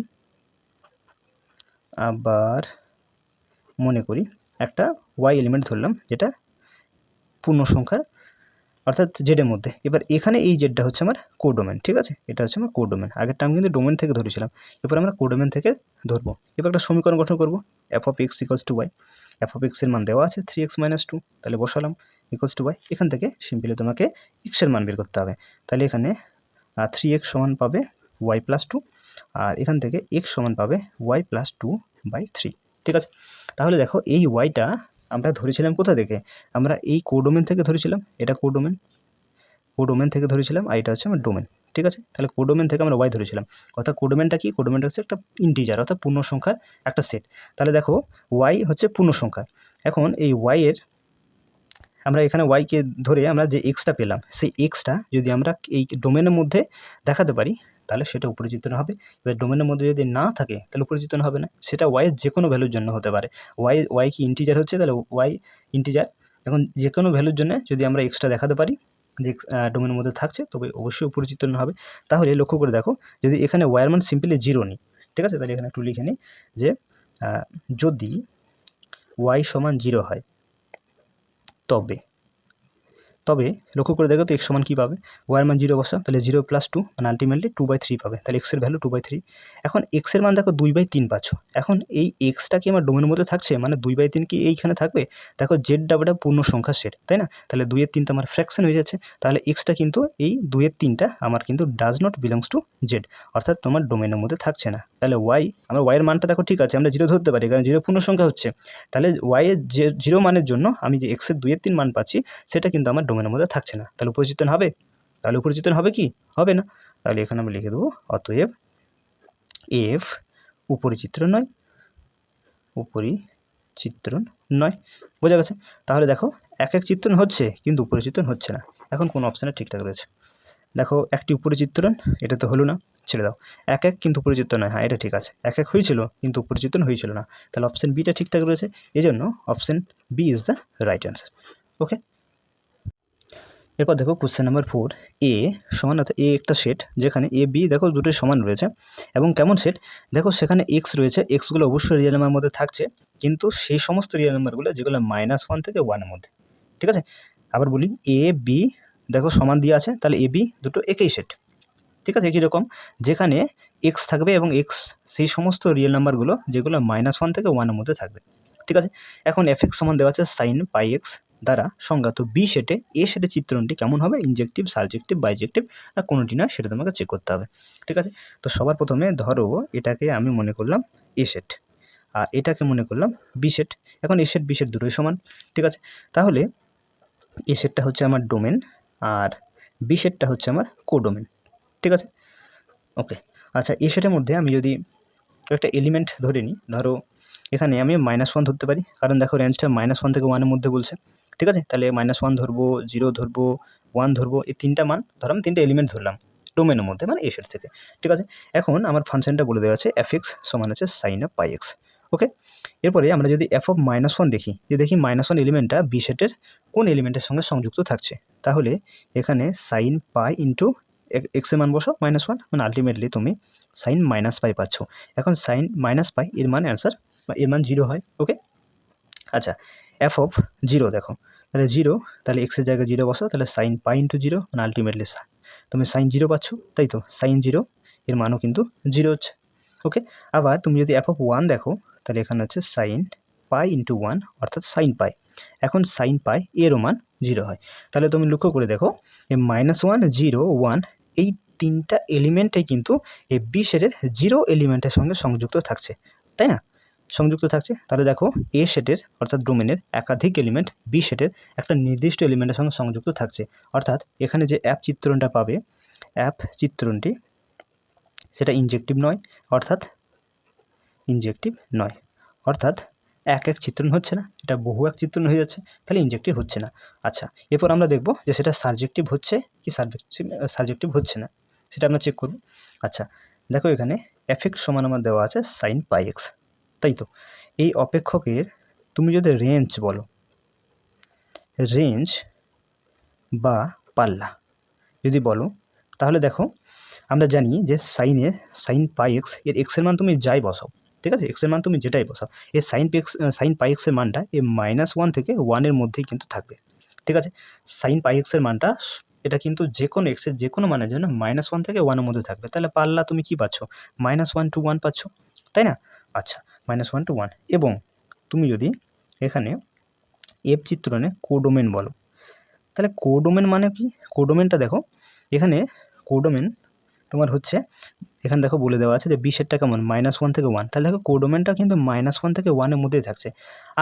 একটা ওয়াই এলিমেন্ট ধরলাম যেটা পূর্ণ সংখ্যার অর্থাৎ জেডের মধ্যে। এবার এখানে এই জেডটা হচ্ছে আমার কোডোমেন, ঠিক আছে। এটা হচ্ছে আমার কোডোমেন। আগেরটা আমি কিন্তু ডোমেন থেকে ধরেছিলাম, এরপর আমরা কোডোমেন থেকে ধরবো। এবার একটা সমীকরণ গঠন করব, f(x) = y। f(x) এর মান দেওয়া আছে 3x - 2, তাহলে বসালাম = y। এখান থেকে সিম্পলি তোমাকে x এর মান বের করতে হবে। তাহলে এখানে 3x সমান পাবে y + 2, আর এখান থেকে x সমান পাবে y + 2/3, ঠিক আছে। তাহলে দেখো এই ওয়াইটা আমরা ধরেছিলাম কোথা থেকে? আমরা এই কোডোমেন থেকে ধরেছিলাম, এটা কোডোমেন থেকে ধরেছিলাম, আর এটা হচ্ছে আমার ডোমেন, ঠিক আছে। তাহলে কোডোমেন থেকে আমরা ওয়াই ধরেছিলাম, অর্থাৎ কোডোমেনটা কি? কোডোমেনটা হচ্ছে একটা ইন্টিজার অর্থাৎ পূর্ণ সংখ্যার একটা সেট। তাহলে দেখো ওয়াই হচ্ছে পূর্ণ সংখ্যা। এখন এই ওয়াইয়ের আমরা এখানে ওয়াইকে ধরে আমরা যে এক্সটা পেলাম সেই এক্সটা যদি আমরা এই ডোমেনের মধ্যে দেখাতে পারি তাহলে সেটা উপরিচিত্রণ হবে। এবার ডোমেনের মধ্যে যদি না থাকে তাহলে উপরিচিত্রণ হবে না। সেটা ওয়াইয়ের যে কোনো ভ্যালুর জন্য হতে পারে। ওয়াই কি ইন্টিজার হচ্ছে, তাহলে ওয়াই ইন্টিজার। এখন যে কোনো ভ্যালুর জন্য যদি আমরা এক্সটা দেখাতে পারি যে ডোমেনের মধ্যে থাকছে তবে অবশ্যই উপরিচিত্রণ হবে। তাহলে লক্ষ্য করে দেখো, যদি এখানে ওয়াইয়ের মান সিম্পলি 0 নিই, ঠিক আছে, তাহলে এখানে একটু লিখে নিই যে যদি ওয়াই সমান 0 হয় তবে লক্ষ্য করে দেখো তো x সমান কী পাবে? ওয়াইয়ের মান 0 বসা, তাহলে 0 + 2 মানে আলটিমেটলি 2/3 পাবে। তাহলে x এর ভ্যালু 2/3। এখন x এর মান দেখো 2/3 পাচ্ছ। এখন এই এক্সটা কি আমার ডোমেনের মধ্যে থাকছে, মানে 2/3 কি এইখানে থাকবে? দেখো জেডটা ওটা পূর্ণ সংখ্যার সেট, তাই না? তাহলে 2/3 আমার ফ্র্যাকশন হয়ে যাচ্ছে। তাহলে এক্সটা কিন্তু এই 2/3টা আমার কিন্তু does not belongs to Z, অর্থাৎ তোমার ডোমেনের মধ্যে থাকছে না। তাহলে ওয়াই, আমরা ওয়াইয়ের মানটা দেখো ঠিক আছে, আমরা 0 ধরতে পারি কারণ 0 পূর্ণ সংখ্যা হচ্ছে। তাহলে ওয়াইয়ের যে 0 মানের জন্য আমি যে এক্সের 2/3 মান পাচ্ছি সেটা কিন্তু আমার ডোমেনের মধ্যে থাকছে না। তাহলে উপরিচিত্রণ হবে? তাহলে উপরিচিত্রণ হবে কি? হবে না। তাহলে এখানে আমরা লিখে দেবো অতএব এফ উপরিচিত্রণ নয়। বোঝা গেছে? তাহলে দেখো এক চিত্রণ হচ্ছে কিন্তু উপরিচিত্রণ হচ্ছে না। এখন কোন অপশানে ঠিকঠাক রয়েছে? দেখো একটি উপরিচিত্রণ, এটা তো হলো না, ছেড়ে দাও। এক কিন্তু উপরিচিত্রণ নয়, হ্যাঁ এটা ঠিক আছে। এক হয়েছিল কিন্তু উপরিচিত্রণ হয়েছিল না, তাহলে অপশান বিটা ঠিকঠাক রয়েছে। এই জন্য option B is the right answer. Okay, এরপর দেখো কোশ্চেন নাম্বার 4, এ সমান, অর্থাৎ এ একটা সেট যেখানে এ বি দেখো দুটোই সমান রয়েছে এবং কেমন সেট দেখো সেখানে এক্স রয়েছে, এক্সগুলো অবশ্যই রিয়েল নাম্বারের মধ্যে থাকছে, কিন্তু সেই সমস্ত রিয়েল নাম্বারগুলো যেগুলো -1 থেকে 1-এর মধ্যে, ঠিক আছে। আবার বলি এ বি দেখো সমান দিয়ে আছে, তাহলে এ বি দুটো একই সেট, ঠিক আছে, একই রকম, যেখানে এক্স থাকবে এবং এক্স সেই সমস্ত রিয়েল নাম্বারগুলো যেগুলো -1 থেকে 1-এর মধ্যে থাকবে, ঠিক আছে। এখন f(x) সমান দেওয়া আছে sin πx দ্বারা সংজ্ঞাত বি সেটে এ সেটের চিত্রণটি কেমন হবে? ইনজেক্টিভ, সারজেক্টিভ, বাইজেক্টিভ না কোনোটি নয়, সেটা তোমাকে চেক করতে হবে, ঠিক আছে। তো সবার প্রথমে ধরো এটাকে আমি মনে করলাম এ সেট আর এটাকে মনে করলাম বি সেট। এখন এ সেট বি সেট দুটোই সমান, ঠিক আছে। তাহলে এ সেটটা হচ্ছে আমার ডোমেন আর বি সেটটা হচ্ছে আমার কোডোমেন, ঠিক আছে। ওকে, আচ্ছা এ সেটের মধ্যে আমি যদি একটা এলিমেন্ট ধরে নিই, ধরো এখানে আমি -1 ধরতে পারি, কারণ দেখো রেঞ্জটা -1 থেকে 1-এর মধ্যে বলছে, ঠিক আছে। তাহলে -1 ধরবো, 0 ধরবো, 1 ধরবো, এই তিনটা মান ধরো আমি তিনটা এলিমেন্ট ধরলাম ডোমেনের মধ্যে, মানে এ সেট থেকে, ঠিক আছে। এখন আমার ফাংশনটা বলে দেওয়া আছে f(x) সমান আছে sin πx। ওকে, এরপরে আমরা যদি f(-1) দেখি, যে দেখি -1 এলিমেন্টটা বি সেটের কোন এলিমেন্টের সঙ্গে সংযুক্ত থাকছে, তাহলে এখানে sin π × এক্সের মান বসো -1 মানে আলটিমেটলি তুমি সাইন -পাই পাচ্ছ। এখন সাইন -পাই এর মান অ্যান্সার বা এর মান 0 হয়। ওকে, আচ্ছা এফ অফ 0 দেখো, তাহলে 0, তাহলে এক্সের জায়গায় 0 বসাও, তাহলে সাইন পাই ইন্টু 0 মানে আলটিমেটলি তুমি সাইন 0 পাচ্ছ, তাই তো সাইন 0 এর মানও কিন্তু 0 হচ্ছে। ওকে, আবার তুমি যদি এফ অফ 1 দেখো, তাহলে এখানে হচ্ছে সাইন পাই ইন্টু 1 অর্থাৎ সাইন পাই। এখন সাইন পাই এরও মান 0 হয়। তাহলে তুমি লক্ষ্য করে দেখো এই -1, 0, 1 এই তিনটা এলিমেন্টই কিন্তু এই বি সেটের 0 এলিমেন্টের সঙ্গে সংযুক্ত থাকছে, তাই না? সংযুক্ত থাকছে। তাহলে দেখো এ সেটের অর্থাৎ ডোমেনের একাধিক এলিমেন্ট বি সেটের একটা নির্দিষ্ট এলিমেন্টের সঙ্গে সংযুক্ত থাকছে। অর্থাৎ এখানে যে অ্যাপ চিত্রণটা পাবে, অ্যাপ চিত্রণটি সেটা ইনজেক্টিভ নয়, অর্থাৎ ইনজেক্টিভ নয়, অর্থাৎ এক চিত্রণ হচ্ছে না, এটা বহু এক চিত্রণ হয়ে যাচ্ছে, তাহলে ইনজেক্টিভ হচ্ছে না। আচ্ছা, এরপর আমরা দেখব যে সেটা সাবজেক্টিভ হচ্ছে কি সাবজেক্টিভ হচ্ছে না, সেটা আমরা চেক করব। আচ্ছা দেখো এখানে এফ(x) সমান আমার দেওয়া আছে সাইন পাই এক্স, তাই তো এই অপেক্ষকের তুমি যদি রেঞ্জ বলো, রেঞ্জ বা পাল্লা যদি বলো, তাহলে দেখো আমরা জানি যে সাইন পাই এক্স এর এক্সের মান তুমি যাই বসাও, ঠিক আছে, এক্সের মান তুমি যেটাই বসাও, এই সাইন পাই এক্সের মানটা এই -1 থেকে 1 মধ্যেই কিন্তু থাকবে, ঠিক আছে। সাইন পাই এক্সের মানটা এটা কিন্তু যে কোনো এক্সের যে কোনো মানের জন্য -1 থেকে 1 মধ্যে থাকবে। তাহলে পাল্লা তুমি কি পাচ্ছ? -1 to 1 পাচ্ছ, তাই না? আচ্ছা, -1 to 1। এবং তুমি যদি এখানে এফ চিত্রণে কোডোমেন বলো, তাহলে কোডোমেন মানে কি? কোডোমেনটা দেখো, এখানে কোডোমেন তোমার হচ্ছে, এখানে দেখো বলে দেওয়া আছে যে বি সেটটা কেমন -1 থেকে 1, তাহলে দেখো কোডোমেনটা কিন্তু -1 থেকে 1 মধ্যেই থাকছে।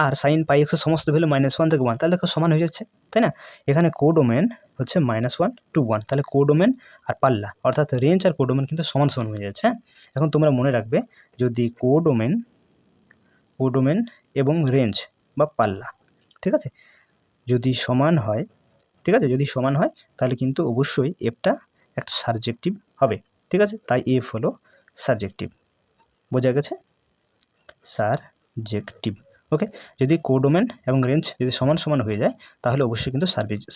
আর সাইন পাই এক্সের সমস্ত ভ্যালু -1 থেকে 1, তাহলে দেখো সমান হয়ে যাচ্ছে, তাই না? এখানে কোডোমেন হচ্ছে -1 to 1, তাহলে কোডোমেন আর পাল্লা অর্থাৎ রেঞ্জ আর কোডোমেন কিন্তু সমান হয়ে যাচ্ছে। হ্যাঁ, এখন তোমরা মনে রাখবে যদি কোডোমেন এবং রেঞ্জ বা পাল্লা, ঠিক আছে, যদি সমান হয়, ঠিক আছে, যদি সমান হয় তাহলে কিন্তু অবশ্যই এফটা একটা সাবজেক্টিভ হবে, ঠিক আছে। তাই এফ হলো সাবজেক্টিভ, বোঝা গেছে? সাবজেক্টিভ। ওকে, যদি কোডোমেন এবং রেঞ্জ যদি সমান হয়ে যায় তাহলে অবশ্যই কিন্তু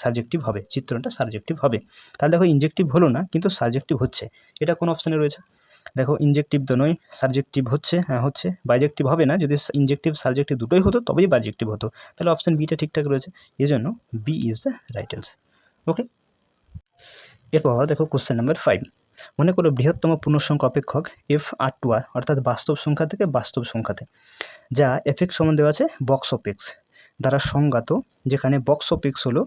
সাবজেক্টিভ হবে, চিত্রণটা সাবজেক্টিভ হবে। তাহলে দেখো ইনজেক্টিভ হলো না কিন্তু সাবজেক্টিভ হচ্ছে, এটা কোন অপশানে রয়েছে? দেখো ইনজেক্টিভ তো নয়, সাবজেক্টিভ হচ্ছে, হ্যাঁ হচ্ছে, বাইজেক্টিভ হবে না, যদি ইনজেক্টিভ সাবজেক্টিভ দুটোই হতো তবেই বাইজেক্টিভ হতো, তাহলে অপশান বিটা ঠিকঠাক রয়েছে, এই জন্য B is the right answer. Okay, এরপর দেখো কোশ্চেন নাম্বার 5। মনে করো বৃহত্তম পূর্ণসংখ্যা অপেক্ষক এফ R2R অর্থাৎ বাস্তব সংখ্যা থেকে বাস্তব সংখ্যাতে, যা f(x) সমান দেওয়া আছে বক্স অফ এক্স দ্বারা সংজ্ঞাত, যেখানে বক্স অফ এক্স হলো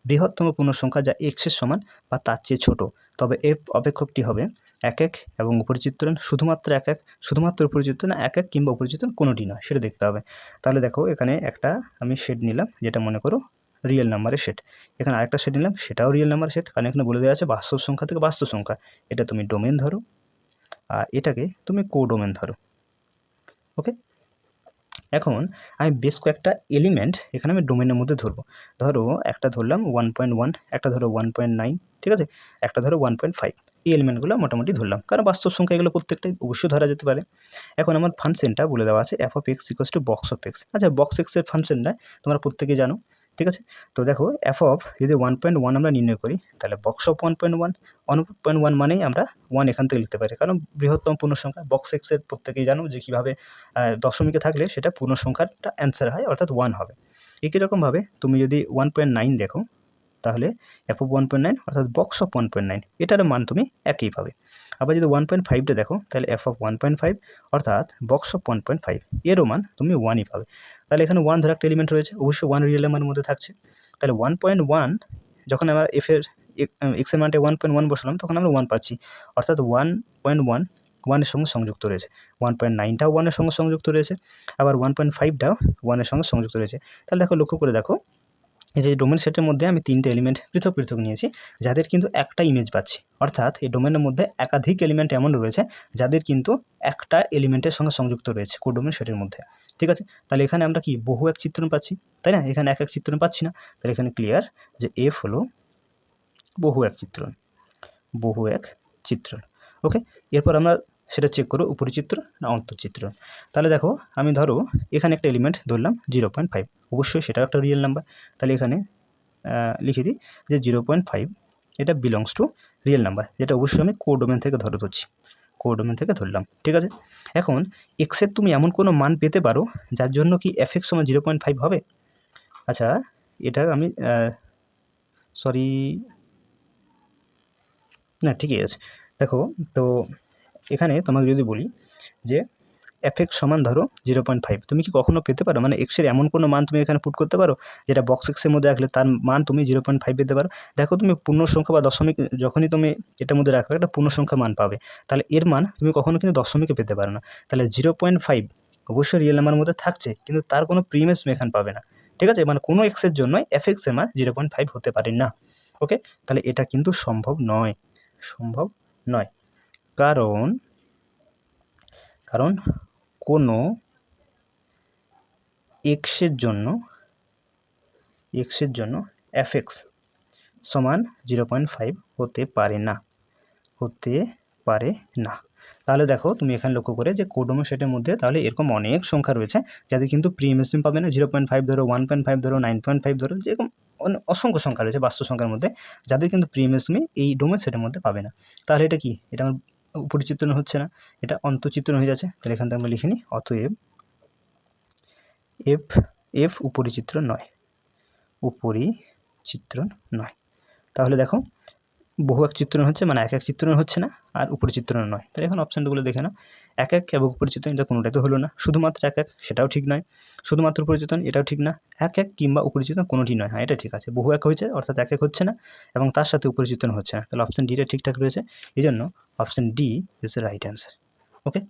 বৃহত্তম পূর্ণসংখ্যা যা এক্সের সমান বা তার চেয়ে ছোট, তবে এফ অপেক্ষকটি হবে 1 এবং উপরিচিত্রণ শুধুমাত্র 1, শুধুমাত্র উপরিচিত্রণ 1 কিংবা উপরিচিত্রণ কোনোটি নয়, সেটা দেখতে হবে। তাহলে দেখো এখানে একটা আমি শেড নিলাম, যেটা মনে করো রিয়েল নাম্বারের সেট, এখানে আরেকটা সেট নিলাম, সেটাও রিয়েল নাম্বার সেট, কারণ এখানে বলে দেওয়া আছে বাস্তব সংখ্যা থেকে বাস্তব সংখ্যা, এটা তুমি ডোমেন ধরো আর এটাকে তুমি কোডোমেন ধরো। ওকে, এখন আমি বেশ কয়েকটা এলিমেন্ট এখানে আমি ডোমেনের মধ্যে ধরবো, ধরো একটা ধরলাম 1.1, একটা ধরো 1.9, ঠিক আছে, একটা ধরো 1.5, এই এলিমেন্টগুলো মোটামুটি ধরলাম, কারণ বাস্তব সংখ্যা এগুলো প্রত্যেকটাই অবশ্যই ধরা যেতে পারে। এখন আমার ফাংশনটা বলে দেওয়া আছে f(x) = বক্স অফ এক্স। আচ্ছা, বক্স এক্সের ফাংশনটা তোমরা প্রত্যেকেই জানো, ঠিক আছে। তো দেখো এফ অফ যদি 1.1 আমরা নির্ণয় করি, তাহলে বক্স অফ 1.1 মানেই আমরা 1 এখান থেকে লিখতে পারি, কারণ বৃহত্তম পূর্ণসংখ্যা বক্স এক্সের প্রত্যেকেই জানো যে কীভাবে দশমিকে থাকলে সেটা পূর্ণ সংখ্যাটা অ্যান্সার হয়, অর্থাৎ 1 হবে। একই রকমভাবে তুমি যদি 1.9 দেখো, তাহলে এফ অফ 1.9 অর্থাৎ বক্স অফ 1.9 এটার মান তুমি একই পাবে। আবার যদি 1.5টা দেখো, তাহলে এফ অফ 1.5 অর্থাৎ বক্স অফ 1.5 এরও মান তুমি 1ই পাবে। তাহলে এখানে 1 ধরে একটা এলিমেন্ট রয়েছে, অবশ্যই 1 রিয়েল নাম্বারের মধ্যে থাকছে। তাহলে 1.1 যখন আমরা এক্সের মানটা 1.1 বসালাম তখন আমরা 1 পাচ্ছি, অর্থাৎ 1.1 1-এর সঙ্গে সংযুক্ত রয়েছে, 1.9টাও 1-এর সঙ্গে সংযুক্ত রয়েছে, আবার 1.5টাও 1-এর সঙ্গে সংযুক্ত রয়েছে। তাহলে দেখো লক্ষ্য করে দেখো, এই যে ডোমেন সেটের মধ্যে আমি 3টে এলিমেন্ট পৃথক নিয়েছি, যাদের কিন্তু একটা ইমেজ পাচ্ছি, অর্থাৎ এই ডোমেনের মধ্যে একাধিক এলিমেন্ট এমন রয়েছে যাদের কিন্তু একটা এলিমেন্টের সঙ্গে সংযুক্ত রয়েছে কোডোমেন সেটের মধ্যে, ঠিক আছে। তাহলে এখানে আমরা কি বহু এক চিত্রণ পাচ্ছি, তাই না? এখানে এক চিত্রণ পাচ্ছি না, তাহলে এখানে ক্লিয়ার যে এফ হলো বহু এক চিত্রণ। ওকে, এরপর আমরা সেটা চেক করো উপরিচিত্র না অন্তর্চিত্র। তাহলে দেখো আমি ধরো এখানে একটা এলিমেন্ট ধরলাম 0.5, অবশ্যই সেটাও একটা রিয়েল নাম্বার, তাহলে এখানে লিখে দিই যে 0.5 এটা বিলংস টু রিয়েল নাম্বার, যেটা অবশ্যই আমি কোডোমেন থেকে ধরছি, কোডোমেন থেকে ধরলাম। ঠিক আছে, এখন এক্সের তুমি এমন কোনো মান পেতে পারো যার জন্য কি এফএক্স সমান 0.5 হবে। আচ্ছা, এটা আমি সরি না, ঠিকই আছে। দেখো, তো এখানে তোমাকে যদি বলি যে এফএক্স সমান ধরো 0.5, তুমি কি কখনো পেতে পারো, মানে এক্সের এমন কোনো মান তুমি এখানে পুট করতে পারো যেটা বক্স এক্সের মধ্যে রাখলে তার মান তুমি 0.5 পেতে পারো। দেখো, তুমি পূর্ণ সংখ্যা বা দশমিক যখনই তুমি এটার মধ্যে রাখবে একটা পূর্ণ সংখ্যা মান পাবে, তাহলে এর মান তুমি কখনো কিন্তু দশমিকে পেতে পারো না। তাহলে 0.5 অবশ্যই রিয়েল নাম্বারের মধ্যে থাকছে, কিন্তু তার কোনো প্রিমিস তুমি এখানে পাবে না। ঠিক আছে, মানে কোনো এক্সের জন্য এফএক্সের মান 0.5 হতে পারে না। ওকে, তাহলে এটা কিন্তু সম্ভব নয়, সম্ভব নয়। কারণ কোনো এক্সের জন্য এফএক্স সমান 0.5 হতে পারে না, তাহলে দেখো তুমি এখানে লক্ষ্য করে যে কোডোমো সেটের মধ্যে তাহলে এরকম অনেক সংখ্যা রয়েছে যাদের কিন্তু প্রিমিস তুমি পাবে না, 0.5 ধরো, 1.5 ধরো, 9.5 ধরো, যেরকম অসংখ্য সংখ্যা রয়েছে বাস্তব সংখ্যার মধ্যে যাদের কিন্তু প্রিমিস তুমি এই ডোমেন সেটের মধ্যে পাবে না। তাহলে এটা কি, এটা আমার উপরিচিত্রণ হচ্ছে না, এটা অন্তঃচিত্রণ হয়ে যাচ্ছে। তাহলে এখান থেকে আমরা লিখে নিই, অতএব এফ উপরিচিত্রণ নয়। তাহলে দেখো, বহু এক চিত্রণ হচ্ছে, মানে এক চিত্রণ হচ্ছে না, আর উপরিচিত্রণ নয়। তাহলে এখন অপশানগুলো দেখে নাও, এক এবং উপরিচিত্রণ, এটা কোনোটাই তো হলো না। শুধুমাত্র এক, সেটাও ঠিক নয়। শুধুমাত্র উপরিচিত্রণ, এটাও ঠিক না। এক কিংবা উপরিচিত্রণ কোনোটি নয়। হ্যাঁ, এটা ঠিক আছে, বহু এক হয়েছে, অর্থাৎ এক হচ্ছে না, এবং তার সাথে উপরিচিত্রণ হচ্ছে না। তাহলে অপশান ডিটা ঠিকঠাক রয়েছে, এই জন্য option D is the right answer. Okay.